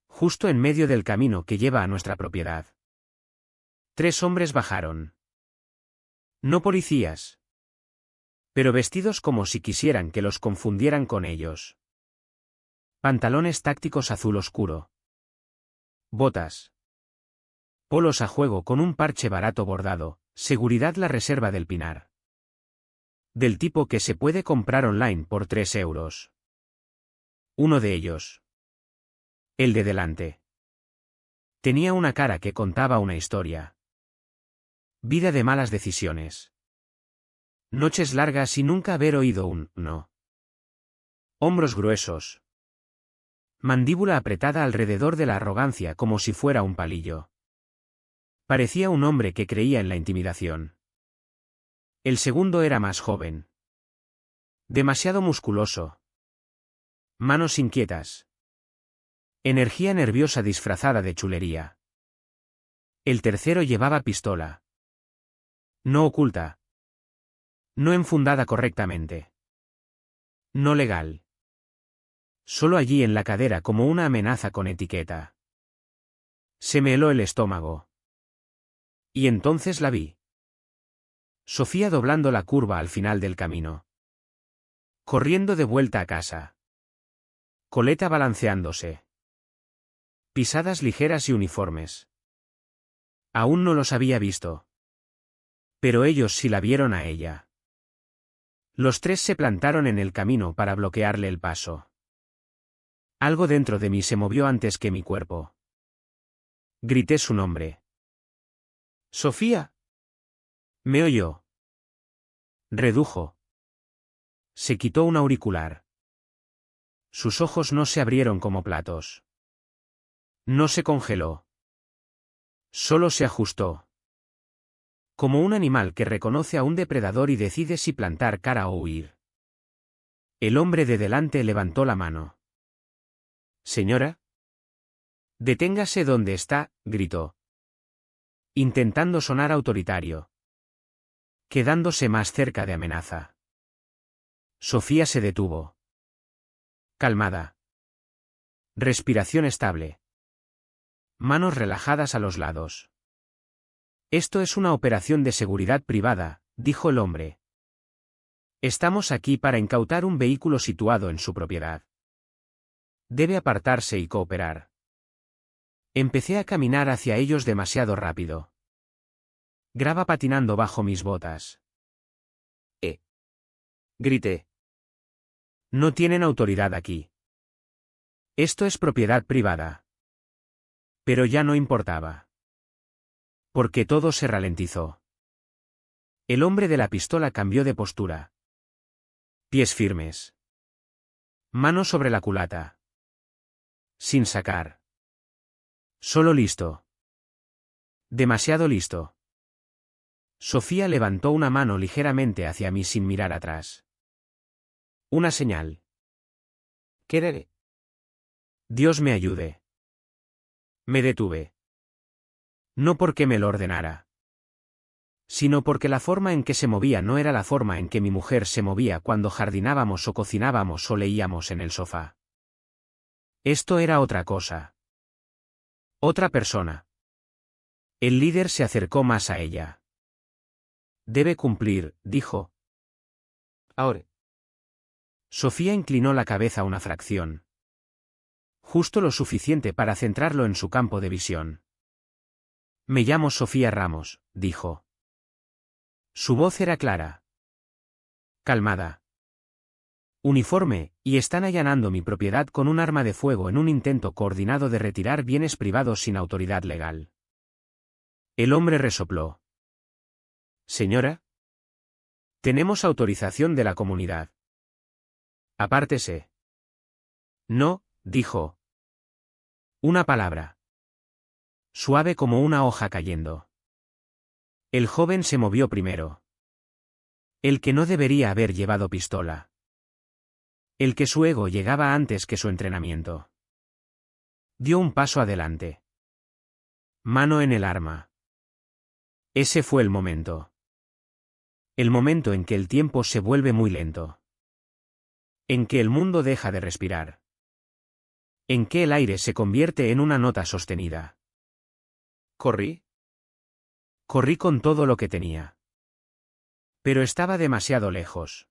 Justo en medio del camino que lleva a nuestra propiedad. 3 hombres bajaron. No policías. Pero vestidos como si quisieran que los confundieran con ellos. Pantalones tácticos azul oscuro. Botas. Polos a juego con un parche barato bordado, seguridad la reserva del Pinar. Del tipo que se puede comprar online por 3 euros. Uno de ellos. El de delante. Tenía una cara que contaba una historia. Vida de malas decisiones. Noches largas y nunca haber oído un no. Hombros gruesos. Mandíbula apretada alrededor de la arrogancia como si fuera un palillo. Parecía un hombre que creía en la intimidación. El segundo era más joven. Demasiado musculoso. Manos inquietas. Energía nerviosa disfrazada de chulería. El tercero llevaba pistola. No oculta. No enfundada correctamente. No legal. Solo allí en la cadera como una amenaza con etiqueta. Se me heló el estómago. Y entonces la vi. Sofía doblando la curva al final del camino. Corriendo de vuelta a casa. Coleta balanceándose. Pisadas ligeras y uniformes. Aún no los había visto. Pero ellos sí la vieron a ella. Los tres se plantaron en el camino para bloquearle el paso. Algo dentro de mí se movió antes que mi cuerpo. Grité su nombre. ¡Sofía! Me oyó. Redujo. Se quitó un auricular. Sus ojos no se abrieron como platos. No se congeló. Solo se ajustó. Como un animal que reconoce a un depredador y decide si plantar cara o huir. El hombre de delante levantó la mano. «Señora». «Deténgase donde está», gritó. Intentando sonar autoritario. Quedándose más cerca de amenaza. Sofía se detuvo. Calmada. Respiración estable. Manos relajadas a los lados. «Esto es una operación de seguridad privada», dijo el hombre. «Estamos aquí para incautar un vehículo situado en su propiedad. Debe apartarse y cooperar». Empecé a caminar hacia ellos demasiado rápido. Grava patinando bajo mis botas. Grité. «No tienen autoridad aquí. Esto es propiedad privada». Pero ya no importaba. Porque todo se ralentizó. El hombre de la pistola cambió de postura. Pies firmes. Mano sobre la culata. Sin sacar. Solo listo. Demasiado listo. Sofía levantó una mano ligeramente hacia mí sin mirar atrás. Una señal. «Quereré». Dios me ayude. Me detuve. No porque me lo ordenara. Sino porque la forma en que se movía no era la forma en que mi mujer se movía cuando jardinábamos o cocinábamos o leíamos en el sofá. Esto era otra cosa. Otra persona. El líder se acercó más a ella. «Debe cumplir», dijo. «Ahora». Sofía inclinó la cabeza una fracción. Justo lo suficiente para centrarlo en su campo de visión. «Me llamo Sofía Ramos», dijo. Su voz era clara. Calmada. «Uniforme, y están allanando mi propiedad con un arma de fuego en un intento coordinado de retirar bienes privados sin autoridad legal». El hombre resopló. «Señora. Tenemos autorización de la comunidad. Apártese». «No», dijo. Una palabra. Suave como una hoja cayendo. El joven se movió primero. El que no debería haber llevado pistola. El que su ego llegaba antes que su entrenamiento. Dio un paso adelante. Mano en el arma. Ese fue el momento. El momento en que el tiempo se vuelve muy lento. En que el mundo deja de respirar. En que el aire se convierte en una nota sostenida. Corrí. Corrí con todo lo que tenía. Pero estaba demasiado lejos.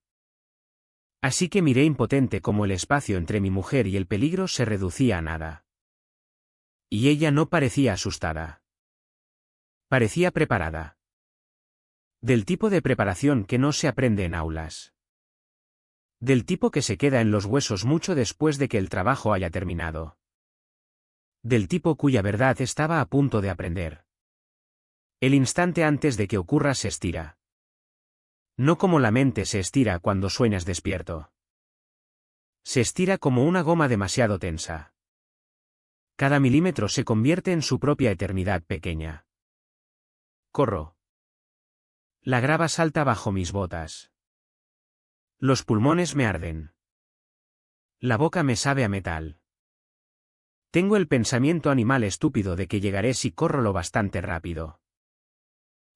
Así que miré impotente como el espacio entre mi mujer y el peligro se reducía a nada. Y ella no parecía asustada. Parecía preparada. Del tipo de preparación que no se aprende en aulas. Del tipo que se queda en los huesos mucho después de que el trabajo haya terminado. Del tipo cuya verdad estaba a punto de aprender. El instante antes de que ocurra se estira. No como la mente se estira cuando sueñas despierto. Se estira como una goma demasiado tensa. Cada milímetro se convierte en su propia eternidad pequeña. Corro. La grava salta bajo mis botas. Los pulmones me arden. La boca me sabe a metal. Tengo el pensamiento animal estúpido de que llegaré si corro lo bastante rápido.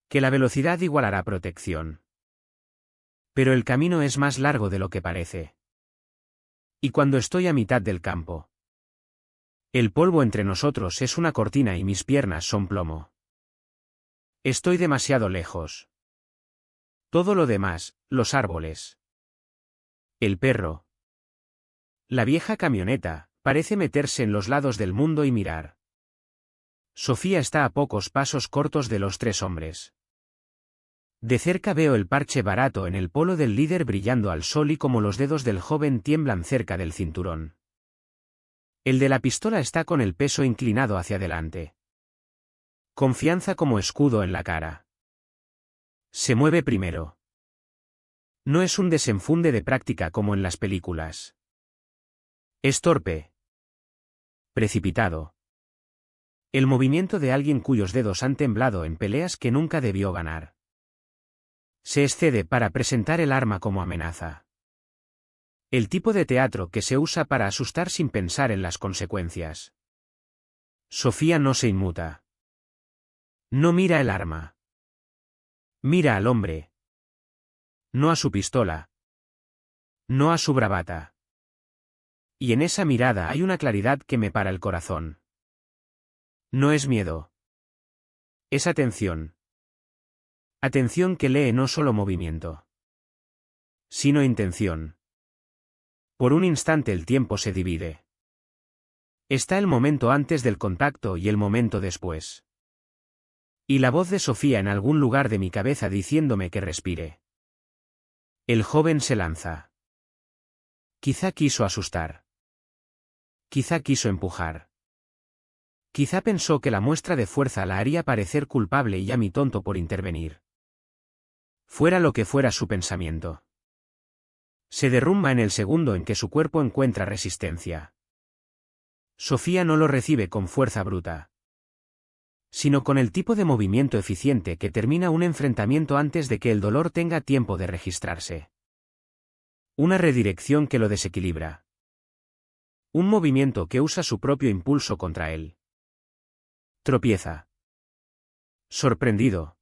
Que la velocidad igualará protección. Pero el camino es más largo de lo que parece. Y cuando estoy a mitad del campo, el polvo entre nosotros es una cortina y mis piernas son plomo. Estoy demasiado lejos. Todo lo demás, los árboles, el perro, la vieja camioneta, parece meterse en los lados del mundo y mirar. Sofía está a pocos pasos cortos de los tres hombres. De cerca veo el parche barato en el polo del líder brillando al sol y como los dedos del joven tiemblan cerca del cinturón. El de la pistola está con el peso inclinado hacia adelante. Confianza como escudo en la cara. Se mueve primero. No es un desenfunde de práctica como en las películas. Es torpe. Precipitado. El movimiento de alguien cuyos dedos han temblado en peleas que nunca debió ganar. Se excede para presentar el arma como amenaza. El tipo de teatro que se usa para asustar sin pensar en las consecuencias. Sofía no se inmuta. No mira el arma. Mira al hombre. No a su pistola. No a su bravata. Y en esa mirada hay una claridad que me para el corazón. No es miedo. Es atención. Atención que lee no solo movimiento, sino intención. Por un instante el tiempo se divide. Está el momento antes del contacto y el momento después. Y la voz de Sofía en algún lugar de mi cabeza diciéndome que respire. El joven se lanza. Quizá quiso asustar. Quizá quiso empujar. Quizá pensó que la muestra de fuerza la haría parecer culpable y a mí tonto por intervenir. Fuera lo que fuera su pensamiento. Se derrumba en el segundo en que su cuerpo encuentra resistencia. Sofía no lo recibe con fuerza bruta, sino con el tipo de movimiento eficiente que termina un enfrentamiento antes de que el dolor tenga tiempo de registrarse. Una redirección que lo desequilibra. Un movimiento que usa su propio impulso contra él. Tropieza. Sorprendido.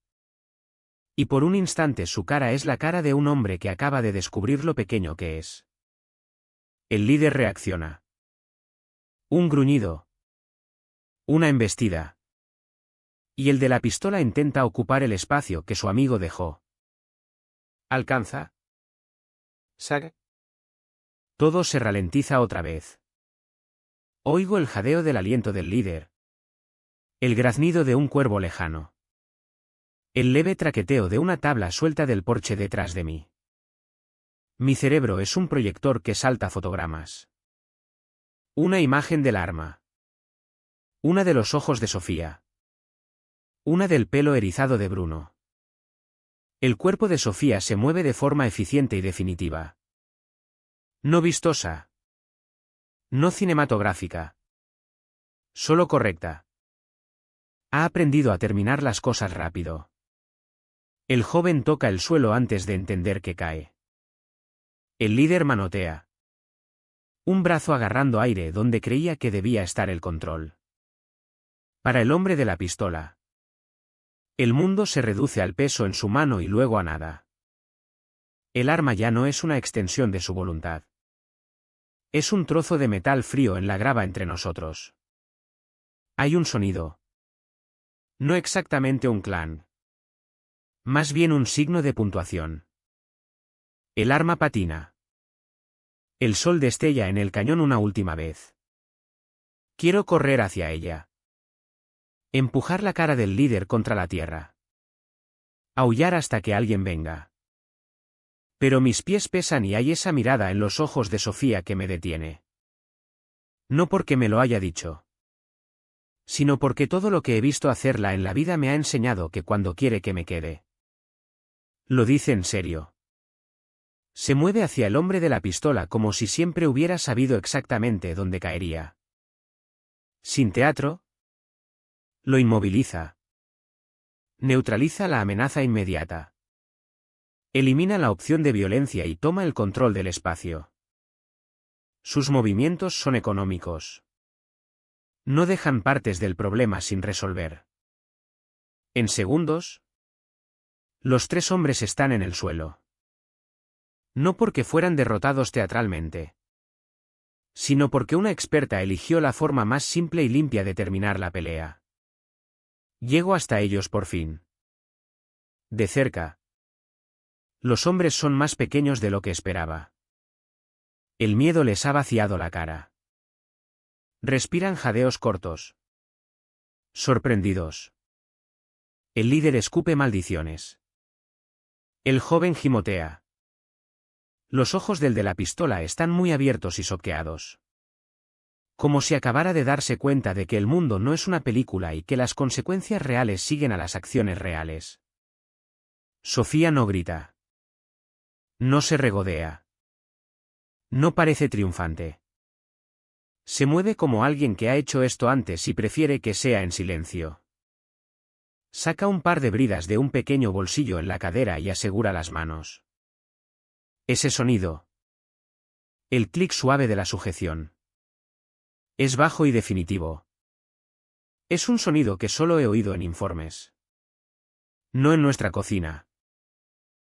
Y por un instante su cara es la cara de un hombre que acaba de descubrir lo pequeño que es. El líder reacciona. Un gruñido. Una embestida. Y el de la pistola intenta ocupar el espacio que su amigo dejó. ¿Alcanza? ¿Saga? Todo se ralentiza otra vez. Oigo el jadeo del aliento del líder. El graznido de un cuervo lejano. El leve traqueteo de una tabla suelta del porche detrás de mí. Mi cerebro es un proyector que salta fotogramas. Una imagen del arma. Una de los ojos de Sofía. Una del pelo erizado de Bruno. El cuerpo de Sofía se mueve de forma eficiente y definitiva. No vistosa. No cinematográfica. Solo correcta. Ha aprendido a terminar las cosas rápido. El joven toca el suelo antes de entender que cae. El líder manotea. Un brazo agarrando aire donde creía que debía estar el control. Para el hombre de la pistola. El mundo se reduce al peso en su mano y luego a nada. El arma ya no es una extensión de su voluntad. Es un trozo de metal frío en la grava entre nosotros. Hay un sonido. No exactamente un clan. Más bien un signo de puntuación. El arma patina. El sol destella en el cañón una última vez. Quiero correr hacia ella. Empujar la cara del líder contra la tierra. Aullar hasta que alguien venga. Pero mis pies pesan y hay esa mirada en los ojos de Sofía que me detiene. No porque me lo haya dicho, sino porque todo lo que he visto hacerla en la vida me ha enseñado que cuando quiere que me quede. Lo dice en serio. Se mueve hacia el hombre de la pistola como si siempre hubiera sabido exactamente dónde caería. Sin teatro. Lo inmoviliza. Neutraliza la amenaza inmediata. Elimina la opción de violencia y toma el control del espacio. Sus movimientos son económicos. No dejan partes del problema sin resolver. En segundos, los tres hombres están en el suelo. No porque fueran derrotados teatralmente, sino porque una experta eligió la forma más simple y limpia de terminar la pelea. Llego hasta ellos por fin. De cerca. Los hombres son más pequeños de lo que esperaba. El miedo les ha vaciado la cara. Respiran jadeos cortos. Sorprendidos. El líder escupe maldiciones. El joven gimotea. Los ojos del de la pistola están muy abiertos y soqueados. Como si acabara de darse cuenta de que el mundo no es una película y que las consecuencias reales siguen a las acciones reales. Sofía no grita. No se regodea. No parece triunfante. Se mueve como alguien que ha hecho esto antes y prefiere que sea en silencio. Saca un par de bridas de un pequeño bolsillo en la cadera y asegura las manos. Ese sonido. El clic suave de la sujeción. Es bajo y definitivo. Es un sonido que solo he oído en informes. No en nuestra cocina.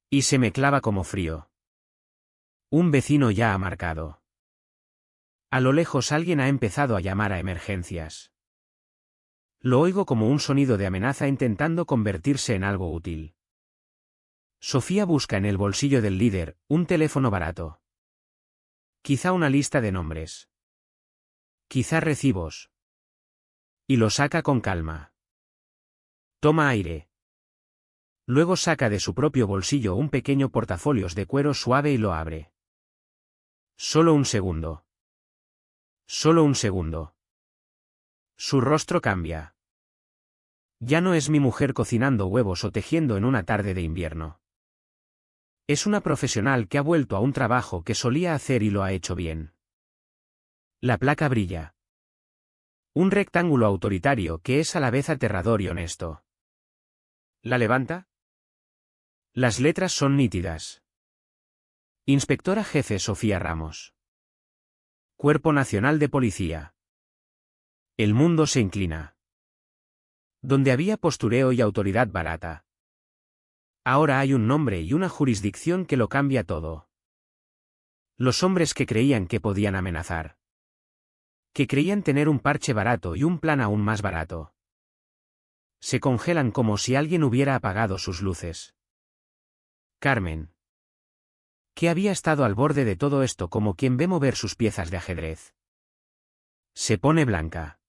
Y se me clava como frío. Un vecino ya ha marcado. A lo lejos alguien ha empezado a llamar a emergencias. Lo oigo como un sonido de amenaza intentando convertirse en algo útil. Sofía busca en el bolsillo del líder un teléfono barato. Quizá una lista de nombres. Quizá recibos. Y lo saca con calma. Toma aire. Luego saca de su propio bolsillo un pequeño portafolios de cuero suave y lo abre. Solo un segundo. Solo un segundo. Su rostro cambia. Ya no es mi mujer cocinando huevos o tejiendo en una tarde de invierno. Es una profesional que ha vuelto a un trabajo que solía hacer y lo ha hecho bien. La placa brilla. Un rectángulo autoritario que es a la vez aterrador y honesto. ¿La levanta? Las letras son nítidas. Inspectora Jefe Sofía Ramos. Cuerpo Nacional de Policía. El mundo se inclina. Donde había postureo y autoridad barata. Ahora hay un nombre y una jurisdicción que lo cambia todo. Los hombres que creían que podían amenazar. Que creían tener un parche barato y un plan aún más barato. Se congelan como si alguien hubiera apagado sus luces. Carmen. Que había estado al borde de todo esto como quien ve mover sus piezas de ajedrez. Se pone blanca.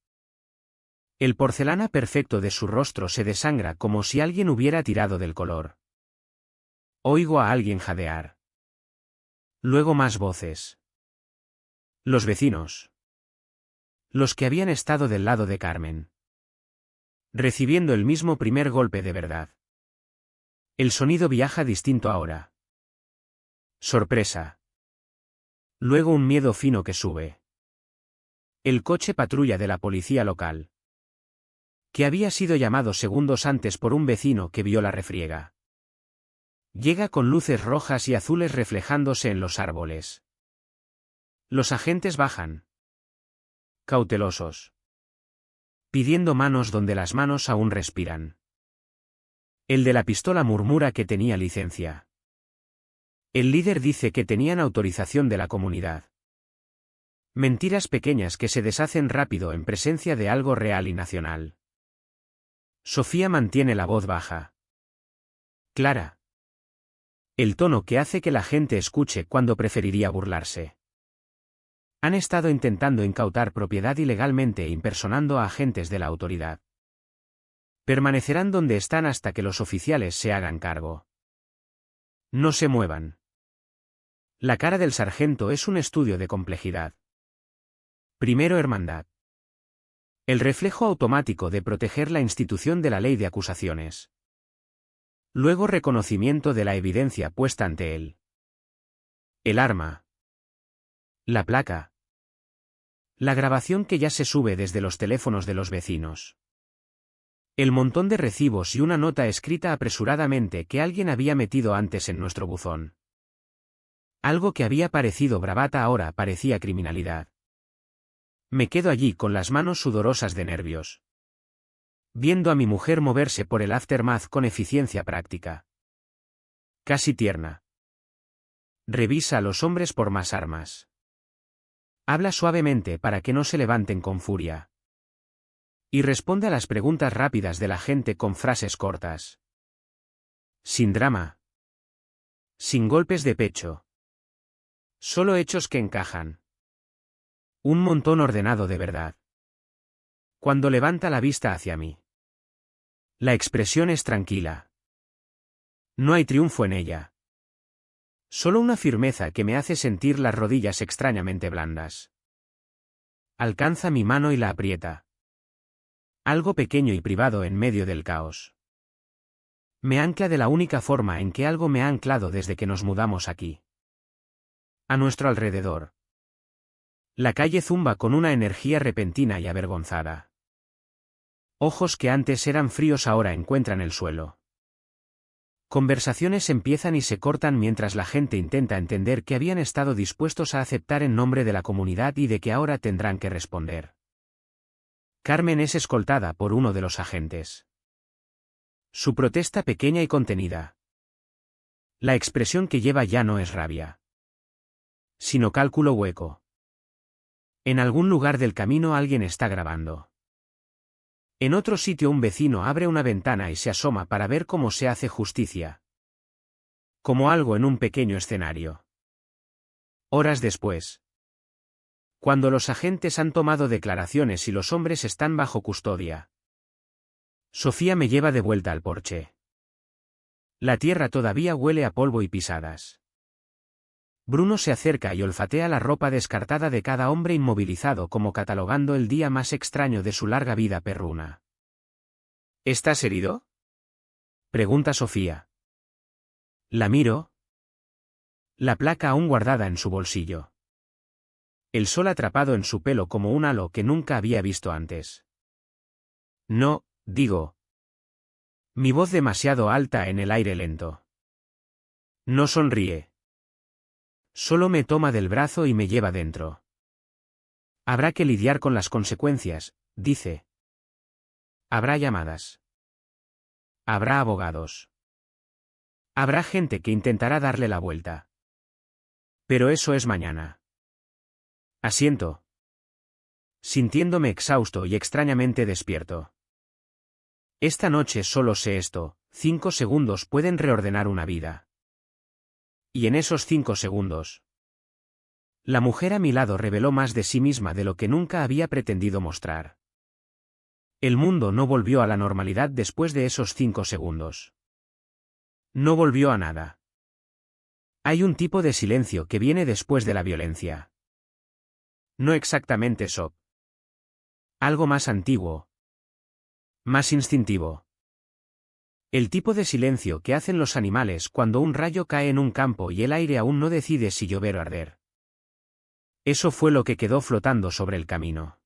El porcelana perfecto de su rostro se desangra como si alguien hubiera tirado del color. Oigo a alguien jadear. Luego más voces. Los vecinos. Los que habían estado del lado de Carmen. Recibiendo el mismo primer golpe de verdad. El sonido viaja distinto ahora. Sorpresa. Luego un miedo fino que sube. El coche patrulla de la policía local. Que había sido llamado segundos antes por un vecino que vio la refriega. Llega con luces rojas y azules reflejándose en los árboles. Los agentes bajan. Cautelosos. Pidiendo manos donde las manos aún respiran. El de la pistola murmura que tenía licencia. El líder dice que tenían autorización de la comunidad. Mentiras pequeñas que se deshacen rápido en presencia de algo real y nacional. Sofía mantiene la voz baja. Clara. El tono que hace que la gente escuche cuando preferiría burlarse. Han estado intentando incautar propiedad ilegalmente e impersonando a agentes de la autoridad. Permanecerán donde están hasta que los oficiales se hagan cargo. No se muevan. La cara del sargento es un estudio de complejidad. Primero, hermandad. El reflejo automático de proteger la institución de la ley de acusaciones. Luego, reconocimiento de la evidencia puesta ante él. El arma. La placa. La grabación que ya se sube desde los teléfonos de los vecinos. El montón de recibos y una nota escrita apresuradamente que alguien había metido antes en nuestro buzón. Algo que había parecido bravata ahora parecía criminalidad. Me quedo allí con las manos sudorosas de nervios, viendo a mi mujer moverse por el aftermath con eficiencia práctica. Casi tierna. Revisa a los hombres por más armas. Habla suavemente para que no se levanten con furia. Y responde a las preguntas rápidas de la gente con frases cortas. Sin drama. Sin golpes de pecho. Solo hechos que encajan. Un montón ordenado de verdad. Cuando levanta la vista hacia mí. La expresión es tranquila. No hay triunfo en ella. Solo una firmeza que me hace sentir las rodillas extrañamente blandas. Alcanza mi mano y la aprieta. Algo pequeño y privado en medio del caos. Me ancla de la única forma en que algo me ha anclado desde que nos mudamos aquí. A nuestro alrededor. La calle zumba con una energía repentina y avergonzada. Ojos que antes eran fríos ahora encuentran el suelo. Conversaciones empiezan y se cortan mientras la gente intenta entender que habían estado dispuestos a aceptar en nombre de la comunidad y de que ahora tendrán que responder. Carmen es escoltada por uno de los agentes. Su protesta pequeña y contenida. La expresión que lleva ya no es rabia, sino cálculo hueco. En algún lugar del camino alguien está grabando. En otro sitio un vecino abre una ventana y se asoma para ver cómo se hace justicia. Como algo en un pequeño escenario. Horas después. Cuando los agentes han tomado declaraciones y los hombres están bajo custodia. Sofía me lleva de vuelta al porche. La tierra todavía huele a polvo y pisadas. Bruno se acerca y olfatea la ropa descartada de cada hombre inmovilizado como catalogando el día más extraño de su larga vida perruna. ¿Estás herido?, pregunta Sofía. La miro. La placa aún guardada en su bolsillo. El sol atrapado en su pelo como un halo que nunca había visto antes. No, digo. Mi voz demasiado alta en el aire lento. No sonríe. Solo me toma del brazo y me lleva dentro. Habrá que lidiar con las consecuencias, dice. Habrá llamadas. Habrá abogados. Habrá gente que intentará darle la vuelta. Pero eso es mañana. Asiento. Sintiéndome exhausto y extrañamente despierto. Esta noche solo sé esto: 5 segundos pueden reordenar una vida. Y en esos 5 segundos. La mujer a mi lado reveló más de sí misma de lo que nunca había pretendido mostrar. El mundo no volvió a la normalidad después de esos 5 segundos. No volvió a nada. Hay un tipo de silencio que viene después de la violencia. No exactamente shock. Algo más antiguo. Más instintivo. El tipo de silencio que hacen los animales cuando un rayo cae en un campo y el aire aún no decide si llover o arder. Eso fue lo que quedó flotando sobre el camino.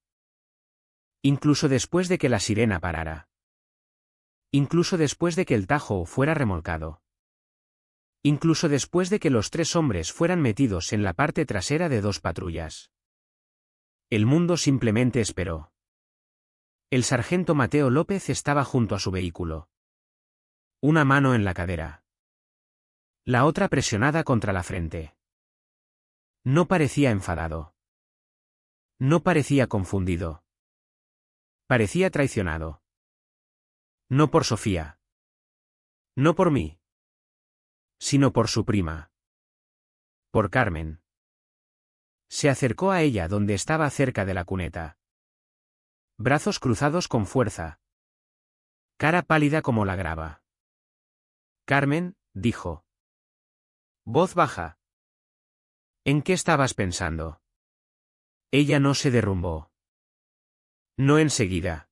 Incluso después de que la sirena parara. Incluso después de que el Tajo fuera remolcado. Incluso después de que los 3 hombres fueran metidos en la parte trasera de 2 patrullas. El mundo simplemente esperó. El sargento Mateo López estaba junto a su vehículo. Una mano en la cadera. La otra presionada contra la frente. No parecía enfadado. No parecía confundido. Parecía traicionado. No por Sofía. No por mí. Sino por su prima. Por Carmen. Se acercó a ella donde estaba cerca de la cuneta. Brazos cruzados con fuerza. Cara pálida como la grava. Carmen, dijo. Voz baja. ¿En qué estabas pensando? Ella no se derrumbó. No enseguida.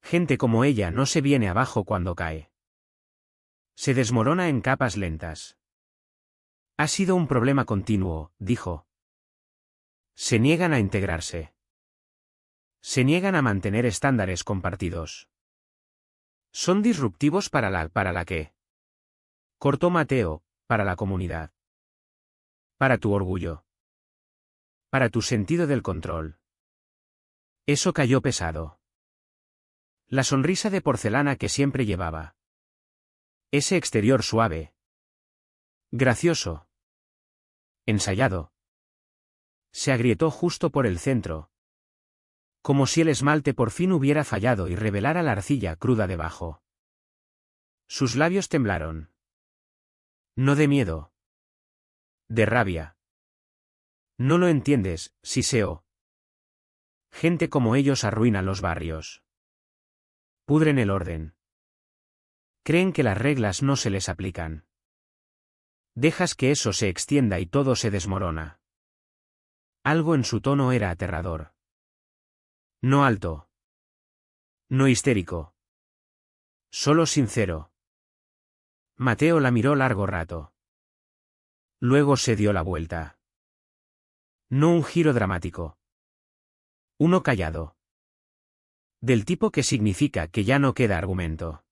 Gente como ella no se viene abajo cuando cae. Se desmorona en capas lentas. Ha sido un problema continuo, dijo. Se niegan a integrarse. Se niegan a mantener estándares compartidos. Son disruptivos para la que. Cortó Mateo, para la comunidad. Para tu orgullo. Para tu sentido del control. Eso cayó pesado. La sonrisa de porcelana que siempre llevaba. Ese exterior suave. Gracioso. Ensayado. Se agrietó justo por el centro. Como si el esmalte por fin hubiera fallado y revelara la arcilla cruda debajo. Sus labios temblaron. No de miedo. De rabia. No lo entiendes, Siseo. Gente como ellos arruina los barrios. Pudren el orden. Creen que las reglas no se les aplican. Dejas que eso se extienda y todo se desmorona. Algo en su tono era aterrador. No alto. No histérico. Solo sincero. Mateo la miró largo rato. Luego se dio la vuelta. No un giro dramático. Uno callado. Del tipo que significa que ya no queda argumento.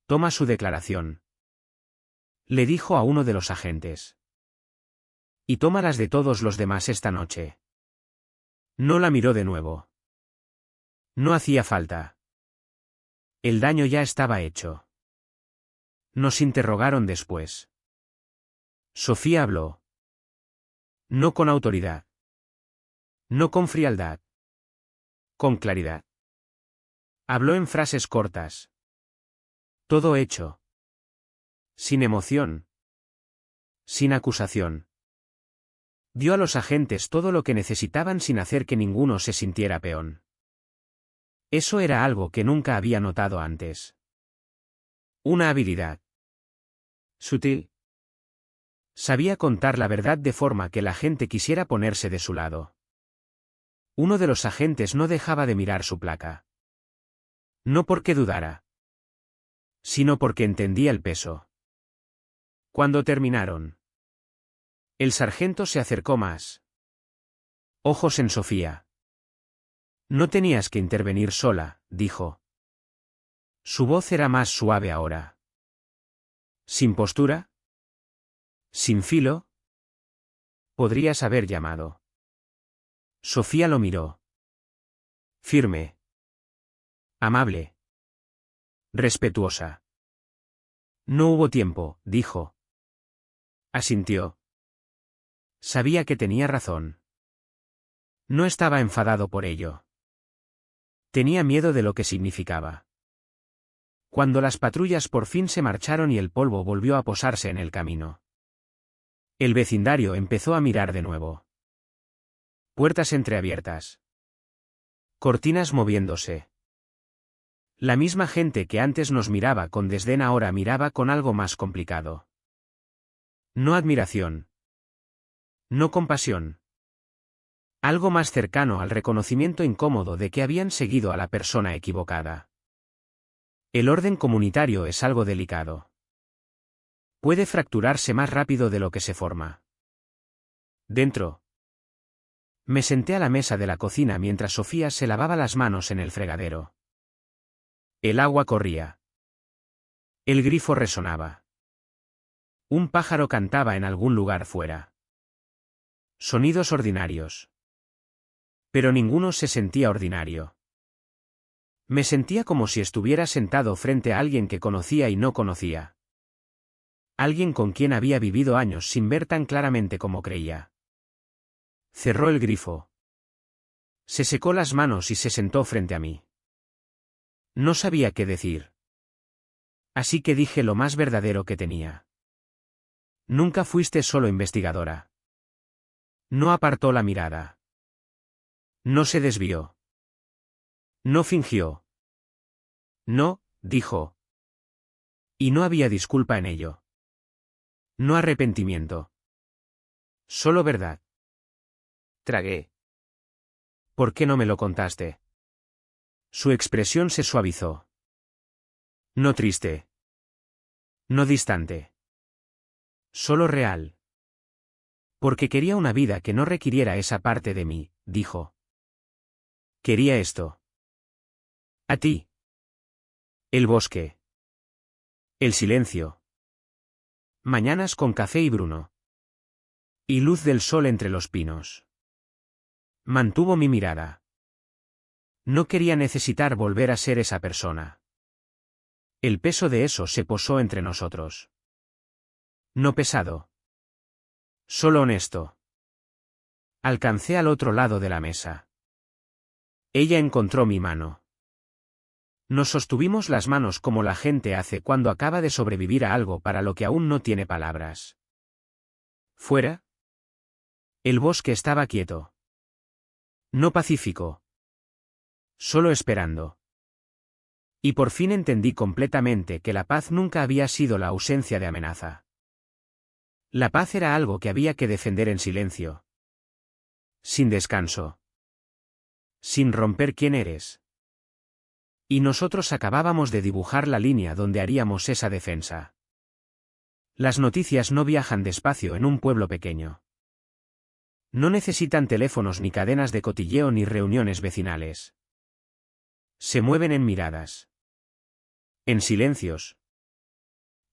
Toma su declaración. Le dijo a uno de los agentes. Y toma las de todos los demás esta noche. No la miró de nuevo. No hacía falta. El daño ya estaba hecho. Nos interrogaron después. Sofía habló. No con autoridad. No con frialdad. Con claridad. Habló en frases cortas. Todo hecho. Sin emoción. Sin acusación. Dio a los agentes todo lo que necesitaban sin hacer que ninguno se sintiera peón. Eso era algo que nunca había notado antes. Una habilidad. Sutil. Sabía contar la verdad de forma que la gente quisiera ponerse de su lado. Uno de los agentes no dejaba de mirar su placa. No porque dudara, sino porque entendía el peso. Cuando terminaron, el sargento se acercó más. Ojos en Sofía. No tenías que intervenir sola, dijo. Su voz era más suave ahora. ¿Sin postura? ¿Sin filo? Podrías haber llamado. Sofía lo miró. Firme. Amable. Respetuosa. No hubo tiempo, dijo. Asintió. Sabía que tenía razón. No estaba enfadado por ello. Tenía miedo de lo que significaba. Cuando las patrullas por fin se marcharon y el polvo volvió a posarse en el camino. El vecindario empezó a mirar de nuevo. Puertas entreabiertas. Cortinas moviéndose. La misma gente que antes nos miraba con desdén ahora miraba con algo más complicado. No admiración. No compasión. Algo más cercano al reconocimiento incómodo de que habían seguido a la persona equivocada. El orden comunitario es algo delicado. Puede fracturarse más rápido de lo que se forma. Dentro. Me senté a la mesa de la cocina mientras Sofía se lavaba las manos en el fregadero. El agua corría. El grifo resonaba. Un pájaro cantaba en algún lugar fuera. Sonidos ordinarios. Pero ninguno se sentía ordinario. Me sentía como si estuviera sentado frente a alguien que conocía y no conocía. Alguien con quien había vivido años sin ver tan claramente como creía. Cerró el grifo. Se secó las manos y se sentó frente a mí. No sabía qué decir. Así que dije lo más verdadero que tenía. Nunca fuiste solo investigadora. No apartó la mirada. No se desvió. No fingió. No, dijo. Y no había disculpa en ello. No arrepentimiento. Solo verdad. Tragué. ¿Por qué no me lo contaste? Su expresión se suavizó. No triste. No distante. Solo real. Porque quería una vida que no requiriera esa parte de mí, dijo. Quería esto. A ti. El bosque. El silencio. Mañanas con café y Bruno. Y luz del sol entre los pinos. Mantuvo mi mirada. No quería necesitar volver a ser esa persona. El peso de eso se posó entre nosotros. No pesado. Solo honesto. Alcancé al otro lado de la mesa. Ella encontró mi mano. Nos sostuvimos las manos como la gente hace cuando acaba de sobrevivir a algo para lo que aún no tiene palabras. ¿Fuera? El bosque estaba quieto. No pacífico. Solo esperando. Y por fin entendí completamente que la paz nunca había sido la ausencia de amenaza. La paz era algo que había que defender en silencio. Sin descanso. Sin romper quién eres. Y nosotros acabábamos de dibujar la línea donde haríamos esa defensa. Las noticias no viajan despacio en un pueblo pequeño. No necesitan teléfonos ni cadenas de cotilleo ni reuniones vecinales. Se mueven en miradas. En silencios.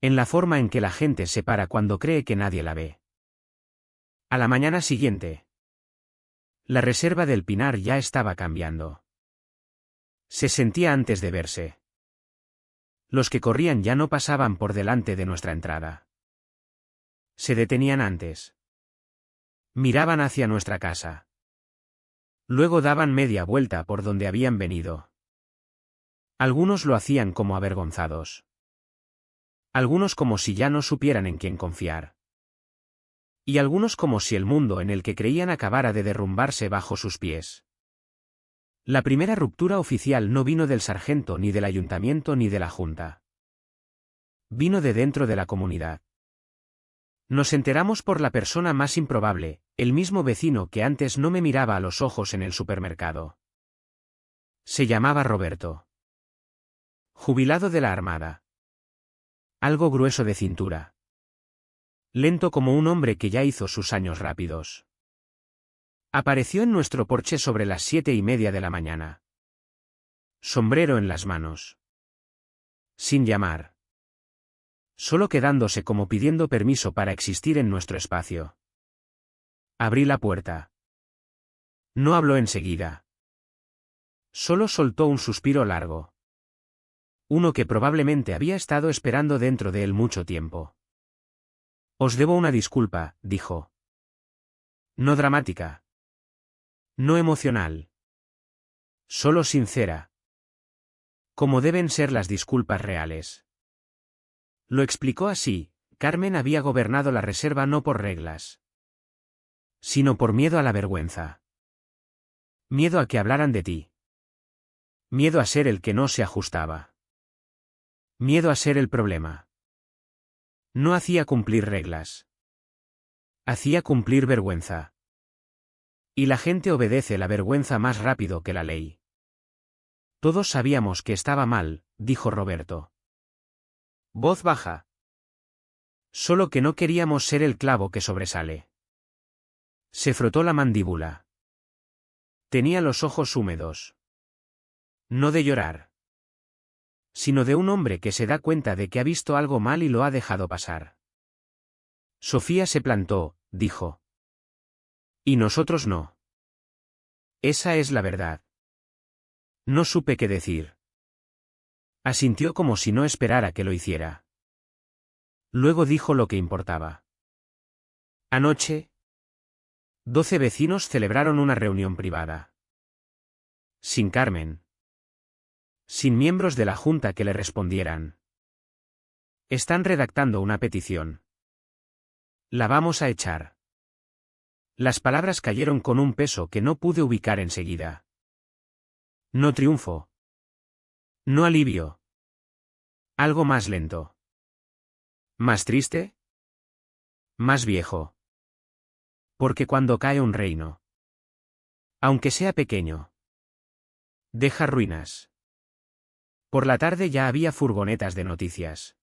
En la forma en que la gente se para cuando cree que nadie la ve. A la mañana siguiente. La reserva del Pinar ya estaba cambiando. Se sentía antes de verse. Los que corrían ya no pasaban por delante de nuestra entrada. Se detenían antes. Miraban hacia nuestra casa. Luego daban media vuelta por donde habían venido. Algunos lo hacían como avergonzados. Algunos como si ya no supieran en quién confiar. Y algunos como si el mundo en el que creían acabara de derrumbarse bajo sus pies. La primera ruptura oficial no vino del sargento ni del ayuntamiento ni de la junta. Vino de dentro de la comunidad. Nos enteramos por la persona más improbable, el mismo vecino que antes no me miraba a los ojos en el supermercado. Se llamaba Roberto. Jubilado de la Armada. Algo grueso de cintura. Lento como un hombre que ya hizo sus años rápidos. Apareció en nuestro porche sobre las 7:30 de la mañana. Sombrero en las manos. Sin llamar. Solo quedándose como pidiendo permiso para existir en nuestro espacio. Abrí la puerta. No habló enseguida. Solo soltó un suspiro largo. Uno que probablemente había estado esperando dentro de él mucho tiempo. Os debo una disculpa, dijo. No dramática. No emocional. Solo sincera. Como deben ser las disculpas reales. Lo explicó así: Carmen había gobernado la reserva no por reglas, sino por miedo a la vergüenza. Miedo a que hablaran de ti. Miedo a ser el que no se ajustaba. Miedo a ser el problema. No hacía cumplir reglas. Hacía cumplir vergüenza. Y la gente obedece la vergüenza más rápido que la ley. Todos sabíamos que estaba mal, dijo Roberto. Voz baja. Solo que no queríamos ser el clavo que sobresale. Se frotó la mandíbula. Tenía los ojos húmedos. No de llorar, sino de un hombre que se da cuenta de que ha visto algo mal y lo ha dejado pasar. Sofía se plantó, dijo. Y nosotros no. Esa es la verdad. No supe qué decir. Asintió como si no esperara que lo hiciera. Luego dijo lo que importaba. Anoche, 12 vecinos celebraron una reunión privada. Sin Carmen. Sin miembros de la junta que le respondieran. Están redactando una petición. La vamos a echar. Las palabras cayeron con un peso que no pude ubicar enseguida. No triunfo. No alivio. Algo más lento. ¿Más triste? Más viejo. Porque cuando cae un reino, aunque sea pequeño, deja ruinas. Por la tarde ya había furgonetas de noticias.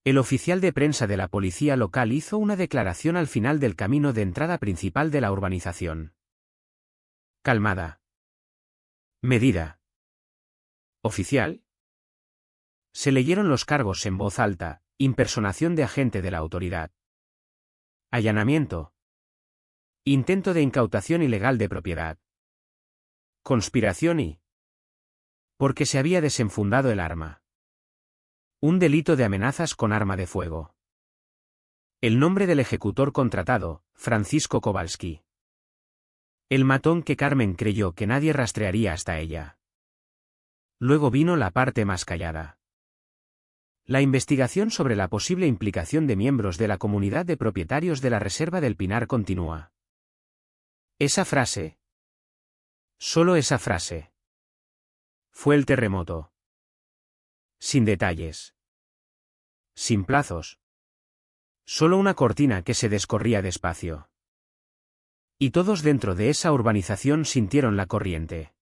El oficial de prensa de la policía local hizo una declaración al final del camino de entrada principal de la urbanización. Calmada. Medida. Oficial. Se leyeron los cargos en voz alta: impersonación de agente de la autoridad, allanamiento, intento de incautación ilegal de propiedad, conspiración y... porque se había desenfundado el arma. Un delito de amenazas con arma de fuego. El nombre del ejecutor contratado: Francisco Kowalski. El matón que Carmen creyó que nadie rastrearía hasta ella. Luego vino la parte más callada. La investigación sobre la posible implicación de miembros de la comunidad de propietarios de la Reserva del Pinar continúa. Esa frase. Solo esa frase. Fue el terremoto. Sin detalles. Sin plazos. Solo una cortina que se descorría despacio. Y todos dentro de esa urbanización sintieron la corriente.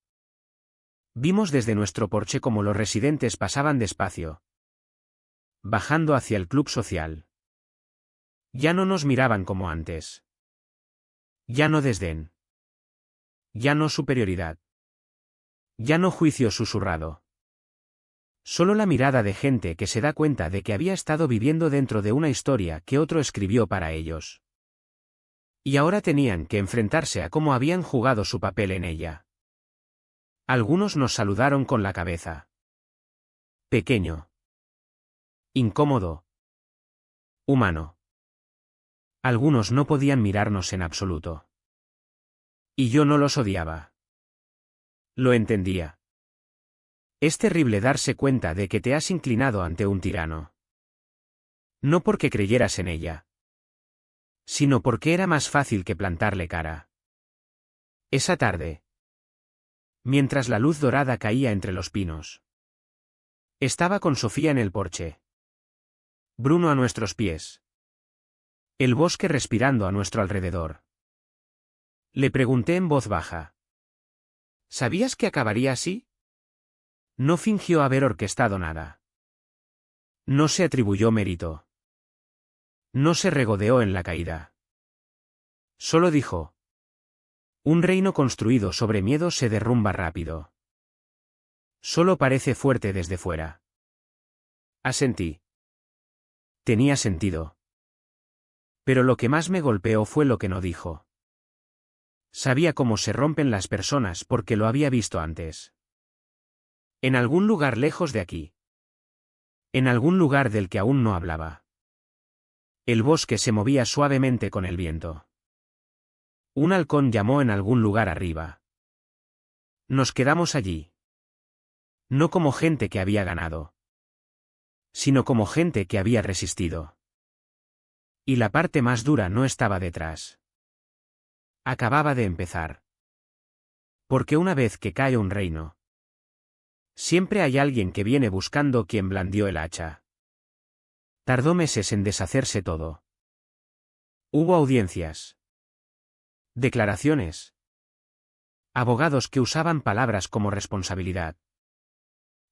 Vimos desde nuestro porche cómo los residentes pasaban despacio, bajando hacia el club social. Ya no nos miraban como antes. Ya no desdén. Ya no superioridad. Ya no juicio susurrado. Solo la mirada de gente que se da cuenta de que había estado viviendo dentro de una historia que otro escribió para ellos. Y ahora tenían que enfrentarse a cómo habían jugado su papel en ella. Algunos nos saludaron con la cabeza. Pequeño. Incómodo. Humano. Algunos no podían mirarnos en absoluto. Y yo no los odiaba. Lo entendía. Es terrible darse cuenta de que te has inclinado ante un tirano. No porque creyeras en ella, sino porque era más fácil que plantarle cara. Esa tarde, mientras la luz dorada caía entre los pinos, estaba con Sofía en el porche. Bruno a nuestros pies. El bosque respirando a nuestro alrededor. Le pregunté en voz baja: ¿sabías que acabaría así? No fingió haber orquestado nada. No se atribuyó mérito. No se regodeó en la caída. Solo dijo: un reino construido sobre miedo se derrumba rápido. Solo parece fuerte desde fuera. Asentí. Tenía sentido. Pero lo que más me golpeó fue lo que no dijo. Sabía cómo se rompen las personas porque lo había visto antes. En algún lugar lejos de aquí. En algún lugar del que aún no hablaba. El bosque se movía suavemente con el viento. Un halcón llamó en algún lugar arriba. Nos quedamos allí. No como gente que había ganado, sino como gente que había resistido. Y la parte más dura no estaba detrás. Acababa de empezar. Porque una vez que cae un reino, siempre hay alguien que viene buscando quien blandió el hacha. Tardó meses en deshacerse todo. Hubo audiencias. Declaraciones. Abogados que usaban palabras como responsabilidad,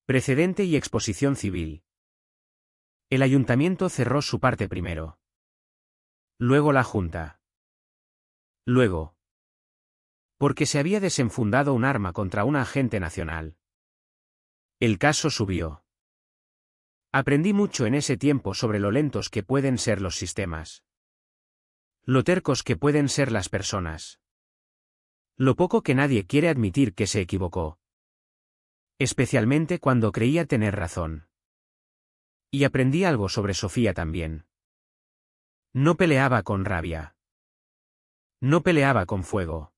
precedente y exposición civil. El ayuntamiento cerró su parte primero. Luego la Junta. Luego. Porque se había desenfundado un arma contra un agente nacional. El caso subió. Aprendí mucho en ese tiempo sobre lo lentos que pueden ser los sistemas. Lo tercos que pueden ser las personas. Lo poco que nadie quiere admitir que se equivocó. Especialmente cuando creía tener razón. Y aprendí algo sobre Sofía también. No peleaba con rabia. No peleaba con fuego.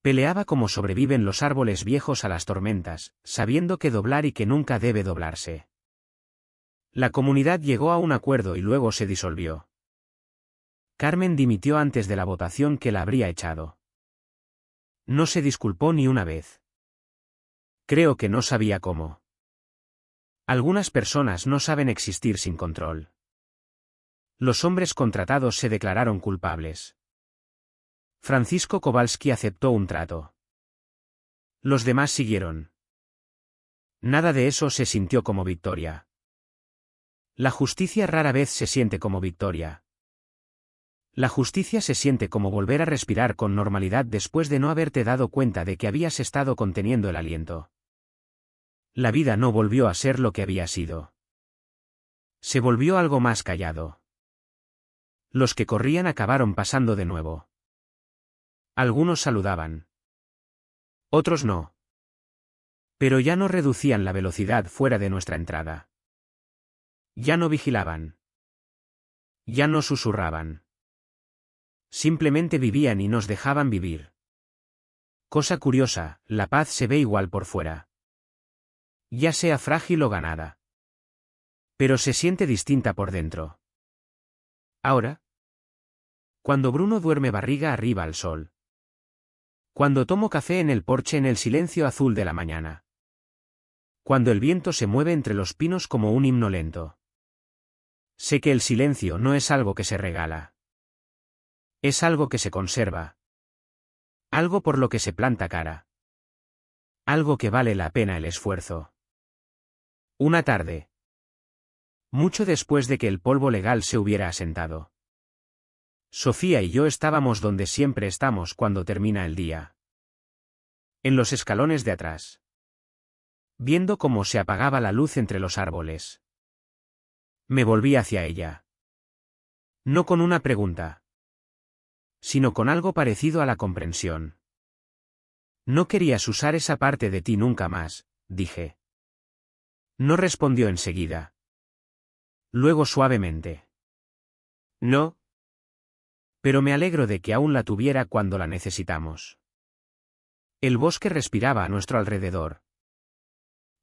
Peleaba como sobreviven los árboles viejos a las tormentas, sabiendo que doblar y que nunca debe doblarse. La comunidad llegó a un acuerdo y luego se disolvió. Carmen dimitió antes de la votación que la habría echado. No se disculpó ni una vez. Creo que no sabía cómo. Algunas personas no saben existir sin control. Los hombres contratados se declararon culpables. Francisco Kowalski aceptó un trato. Los demás siguieron. Nada de eso se sintió como victoria. La justicia rara vez se siente como victoria. La justicia se siente como volver a respirar con normalidad después de no haberte dado cuenta de que habías estado conteniendo el aliento. La vida no volvió a ser lo que había sido. Se volvió algo más callado. Los que corrían acabaron pasando de nuevo. Algunos saludaban. Otros no. Pero ya no reducían la velocidad fuera de nuestra entrada. Ya no vigilaban. Ya no susurraban. Simplemente vivían y nos dejaban vivir. Cosa curiosa, la paz se ve igual por fuera. Ya sea frágil o ganada. Pero se siente distinta por dentro. Ahora, cuando Bruno duerme barriga arriba al sol. Cuando tomo café en el porche en el silencio azul de la mañana. Cuando el viento se mueve entre los pinos como un himno lento. Sé que el silencio no es algo que se regala. Es algo que se conserva. Algo por lo que se planta cara. Algo que vale la pena el esfuerzo. Una tarde. Mucho después de que el polvo legal se hubiera asentado. Sofía y yo estábamos donde siempre estamos cuando termina el día. En los escalones de atrás. Viendo cómo se apagaba la luz entre los árboles. Me volví hacia ella. No con una pregunta. Sino con algo parecido a la comprensión. No querías usar esa parte de ti nunca más, dije. No respondió enseguida. Luego suavemente. No. Pero me alegro de que aún la tuviera cuando la necesitamos. El bosque respiraba a nuestro alrededor.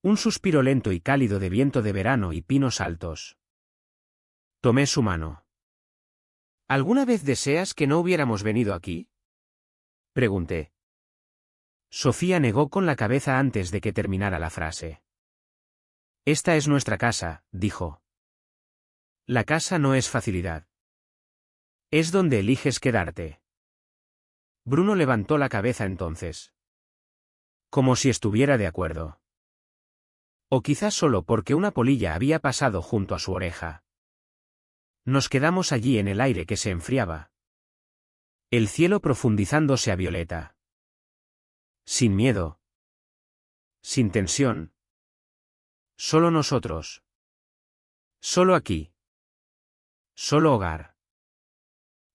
Un suspiro lento y cálido de viento de verano y pinos altos. Tomé su mano. ¿Alguna vez deseas que no hubiéramos venido aquí? Pregunté. Sofía negó con la cabeza antes de que terminara la frase. Esta es nuestra casa, dijo. La casa no es facilidad. Es donde eliges quedarte. Bruno levantó la cabeza entonces. Como si estuviera de acuerdo. O quizás solo porque una polilla había pasado junto a su oreja. Nos quedamos allí en el aire que se enfriaba. El cielo profundizándose a violeta. Sin miedo. Sin tensión. Solo nosotros. Solo aquí. Solo hogar.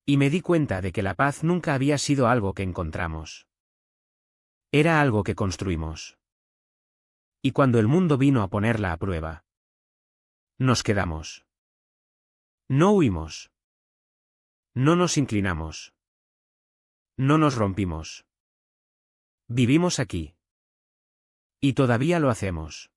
Y me di cuenta de que la paz nunca había sido algo que encontramos. Era algo que construimos. Y cuando el mundo vino a ponerla a prueba, nos quedamos. No huimos. No nos inclinamos. No nos rompimos. Vivimos aquí. Y todavía lo hacemos.